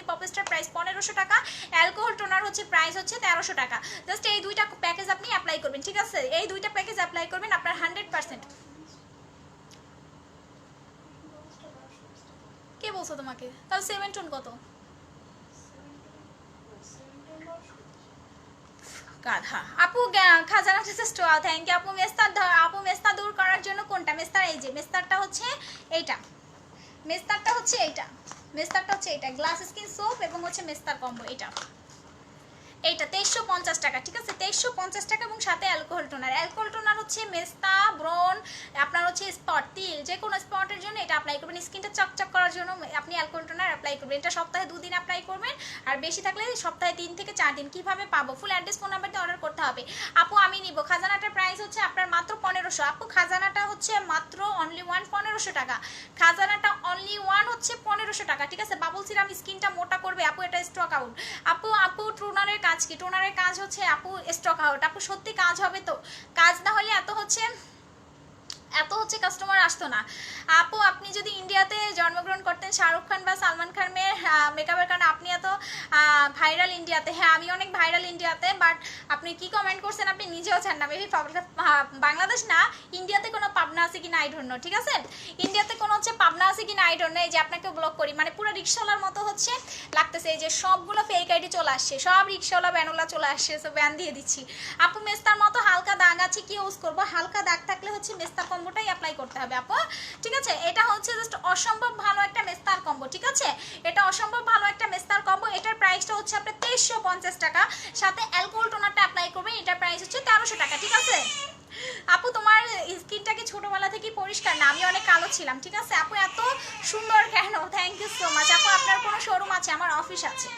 পপস্টার প্রাইস 1500 টাকা। অ্যালকোহল টোনার হচ্ছে প্রাইস হচ্ছে 1300 টাকা। জাস্ট এই দুইটা প্যাকেজ আপনি অ্যাপ্লাই করবেন, ঠিক আছে। এই দুইটা প্যাকেজ অ্যাপ্লাই করবেন, আপনার 100%। কে বলছো তোমাকে? তাহলে 7 টোন কত? গাধা। আপু খাজানাটা জাস্ট থ্যাংক ইউ আপু। আপু মেস্তা দূর করার জন্য কোনটা মেস্তার? এই যে মেস্তারটা হচ্ছে এইটা, মেস্তারটা হচ্ছে এইটা, মেস্তারটা হচ্ছে এইটা, গ্লাস স্কিন সোপ এবং হচ্ছে মেস্তার কম্বো এইটা। এইটা 2350 টাকা, ঠিক আছে? 2350 টাকা এবং সাথে অ্যালকোহল টোনার। অ্যালকোহল টোনার হচ্ছে মেস্তা, ব্রন, আপনার হচ্ছে স্পট, তিল, যে কোনো স্পটের জন্য এটা অ্যাপ্লাই করবেন। স্কিনটা চকচক করার জন্য আপনি অ্যালকোহল টোনার অ্যাপ্লাই করবেন। এটা সপ্তাহে 2 দিন অ্যাপ্লাই করবেন, আর বেশি থাকলে সপ্তাহে 3 থেকে 4 দিন। কিভাবে পাবো? ফুল অ্যাড্রেস, ফোন নাম্বার দিয়ে অর্ডার করতে হবে। আপু আমি নিব। খাজানাটার প্রাইস হচ্ছে আপনার মাত্র 1500। আপু খাজানাটা হচ্ছে মাত্র অনলি 1500 টাকা। খাজানাটা অনলি হচ্ছে 1500 টাকা, ঠিক আছে? বাবুল সিরাম স্কিনটা মোটা করবে আপু, এটা স্টক আউট। আপু টোনারের কাজ কি? টোনারের কাজ হচ্ছে আপু স্টক আউট। আপু সত্যি কাজ হবে তো? কাজ না হলে এত হচ্ছে কাস্টমার আসতো না। আপু আপনি যদি ইন্ডিয়াতে জন্মগ্রহণ করতেন শাহরুখ খান বা সালমান খানের মেকআপের কারণে আপনি এত ভাইরাল ইন্ডিয়াতে। হ্যাঁ আমি অনেক ভাইরাল ইন্ডিয়াতে, বাট আপনি কি কমেন্ট করছেন আপনি নিজেও চান না। মেবি বাংলাদেশ না, ইন্ডিয়াতে কোনো পাবনা আছে কিনা আই ডোন্ট নো, ঠিক আছে? ইন্ডিয়াতে কোনো হচ্ছে পাবনা আছে কিনা আই ডোন্ট নো। এই যে আপনাকে ব্লক করি, মানে পুরো রিক্সাওয়ালার মতো হচ্ছে লাগতেছে। এই যে সবগুলো ফেক আইডি চলে আসছে, সব রিক্সাওয়ালা ব্যানওয়ালা চলে আসছে, সো ব্যান দিয়ে দিচ্ছি। আপু মেস্তার মতো হালকা দাগ আছে, কি ইউজ করবো? হালকা দাগ থাকলে হচ্ছে মেস্তা কম্বোটাই অ্যাপ্লাই করতে হবে আপু, ঠিক আছে? এটা হচ্ছে জাস্ট অসম্ভব ভালো একটা মেস্তার কম্বো, ঠিক আছে? এটা অসম্ভব ভালো একটা মেস্তার কম্বো। এটার প্রাইসটা হচ্ছে আপনার 2350 টাকা, সাথে অ্যালকোহল টোনারটা অ্যাপ্লাই করবেন। এটার প্রাইস হচ্ছে 1300 টাকা, ঠিক আছে? আপু তোমার স্কিনটা কি ছোটবেলা থেকে পরিষ্কার? না, আমি অনেক কালো ছিলাম, ঠিক আছে? আপু এত সুন্দর কেন? থ্যাংক ইউ সো মাচ আপু। আপনার কোনো শোরুম আছে? আমার অফিস আছে,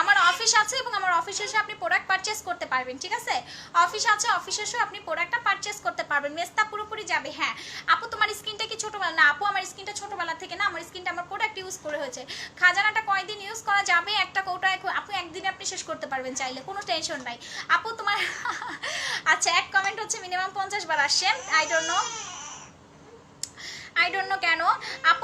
আমার অফিস আছে, এবং আমার অফিসে এসে আপনি প্রোডাক্ট পারচেস করতে পারবেন, ঠিক আছে? অফিস আছে, অফিসে এসে আপনি প্রোডাক্টটা পারচেস করতে পারবেন। মেস্তা পুরোপুরি যাবে। হ্যাঁ আপু তোমার স্কিনটা কি ছোটবেলা? না আপু আমার স্কিনটা ছোটবেলা থেকে না, আমার স্কিনটা আমার প্রোডাক্ট ইউজ করে হয়েছে। খাজানাটা কয়দিন ইউজ করা যাবে? একটা কৌটা আপু একদিনে আপনি শেষ করতে পারবেন চাইলে, কোনো টেনশন নাই আপু তোমার। আচ্ছা এক কমেন্ট হচ্ছে মিনিমাম 50 বার আসছে, আই ডোন্ট নো কেন।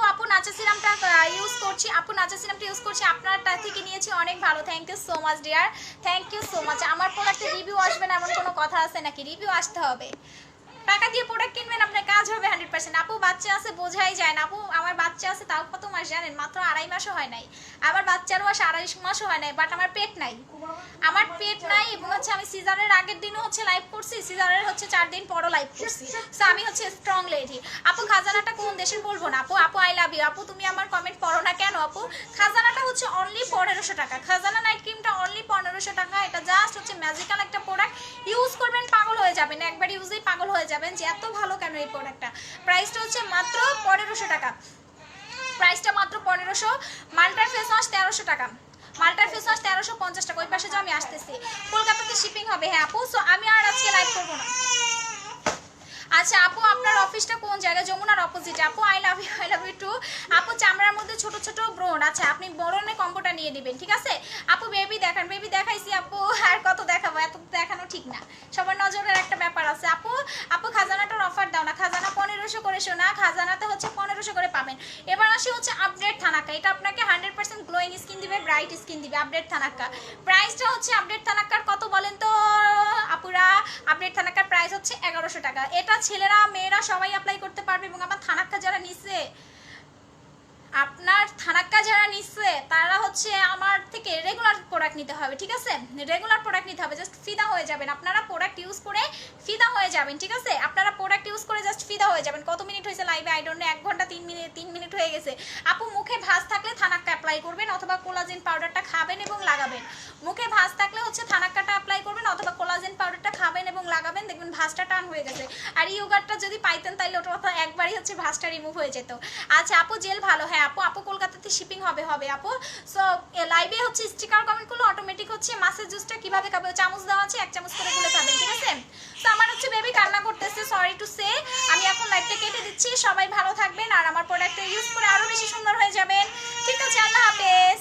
আপু নাচা সিরামটা ইউজ করছি, আপু নাচা সিরামটা ইউজ করছি, আপনারটা থেকে নিয়েছি, অনেক ভালো। Thank you so much dear, thank you so much. আমার প্রোডাক্টের রিভিউ আসবে না এমন কোনো কথা আছে নাকি? রিভিউ আসতে হবে। টাকা দিয়ে প্রোডাক্ট কিনবেন, আপনার কাজ হবে 100%। আপু বাচ্চা আছে বোঝাই যায় না। আপু আমার বাচ্চা আছে, তাও কত মাস জানেন? মাত্র 2.5 মাসও হয় নাই। আমার বাচ্চার বয়স 2.5 মাসও হয় নাই, বাট আমার পেট নাই, আমার পেট নাই। এবং হচ্ছে আমি সিজারের আগের দিনও হচ্ছে লাইভ করছি, সিজারের হচ্ছে 4 দিন পরও লাইভ করছি। সো আমি হচ্ছে স্ট্রং লেডি। আপু খাজানাটা কোন দেশের বলবো না আপু? আপু আই লাভ ইউ। আপু তুমি আমার কমেন্ট পড়ো না কেন আপু? খাজানাটা হচ্ছে অনলি 1500 টাকা। খাজানা নাইট ক্রিমটা অনলি 1500 টাকা। এটা জাস্ট হচ্ছে ম্যাজিক্যাল একটা প্রোডাক্ট, ইউজ করবেন পাগল হয়ে যাবেন, একবার ইউজেই পাগল হয়ে যাবেন যে এত ভালো কেন এই প্রোডাক্টটা। প্রাইসটা হচ্ছে মাত্র 1500 টাকা, প্রাইসটা মাত্র 1500। মাল্টার ফেস ওয়াশ 1300 টাকা, মাল্টার ফেস ওয়াশ 1350 টাকা। ওই পাশে যে আমি আসতেছি, কলকাতাতে শিপিং হবে। হ্যাঁ আপু, সো আমি আর আজকে লাইভ করবো না। আচ্ছা আপু আপনার অফিসটা কোন জায়গায়? যমুনার অপোজিটে আপু। আই লাভ ইউ টু আপু। চামড়ার মধ্যে ছোট ছোট ব্রণ, আচ্ছা আপনি বরণে কম্বোটা নিয়ে নেবেন, ঠিক আছে? আপু বেবি দেখান, বেবি দেখাইছি আপু, আর কত দেখাবো? এত দেখানো ঠিক না, সবার নজরের একটা ব্যাপার আছে। আপু খাজানাটার অফার দাও না। খাজানা 1500 করে শোনা, খাজানাতে হচ্ছে 1500 করে পাবেন। এবার আসি হচ্ছে আপডেট থানাক্কা। এটা আপনাকে 100% গ্লোয়িং স্কিন দিবে, ব্রাইট স্কিন দিবে। আপডেট থানাক্কা প্রাইসটা হচ্ছে, আপডেট থানাক্কার কত বলেন তো আপুরা? আপডেট থানাক্কার প্রাইস হচ্ছে 1100 টাকা। এটা ছেলেরা মেয়েরা সবাই অ্যাপ্লাই করতে পারবে। এবং আমার থানাক্কা যারা নিচ্ছে, আপনার থানাক্কা যারা নিচ্ছে তারা হচ্ছে আমার থেকে রেগুলার প্রোডাক্ট নিতে হবে, ঠিক আছে? রেগুলার প্রোডাক্ট নিতে হবে, জাস্ট ফিদা হয়ে যাবেন। আপনারা প্রোডাক্ট ইউজ করে ফিদা হয়ে যাবেন, ঠিক আছে? আপনারা প্রোডাক্ট ইউজ করে জাস্ট ফিদা হয়ে যাবেন। কত মিনিট হয়েছে লাইভে? আই ডোন্ট নো, 1 ঘন্টা 3 মিনিট হয়ে গেছে। আপু মুখে ভাঁজ থাকলে থানাক্কা অ্যাপ্লাই করবেন, অথবা কোলাজেন পাউডারটা খাবেন এবং লাগাবেন। মুখে ভাঁজ থাকলে হচ্ছে থানাক্কাটা অ্যাপ্লাই করবেন, অথবা কোলাজেন পাউডারটা খাবেন এবং লাগাবেন, দেখবেন ভাঁজটা টান হয়ে গেছে। আর ইয়োগারটা যদি পাইতেন তাইলে ওটা একবারই হচ্ছে ভাঁজটা রিমুভ হয়ে যেত। আচ্ছা আপু জেল ভালো। হ্যাঁ আপু কলকাতাতে শিপিং হবে আপু। সো লাইভে হচ্ছে স্টিকার কমেন্ট করলে অটোমেটিক হচ্ছে মাছের জুসটা কিভাবে খাবে, চামচ দেওয়া আছে, 1 চামচ করে গুলে খাবেন, ঠিক আছে? তো আমার হচ্ছে বেবি কান্না করতেছে, সরি টু সে। আমি এখন লাইভটা কেটে দিচ্ছি। সবাই ভালো থাকবেন, আর আমার প্রোডাক্টটা ইউজ করে আরো বেশি সুন্দর হয়ে যাবেন, ঠিক আছে? আল্লাহ হাফেজ।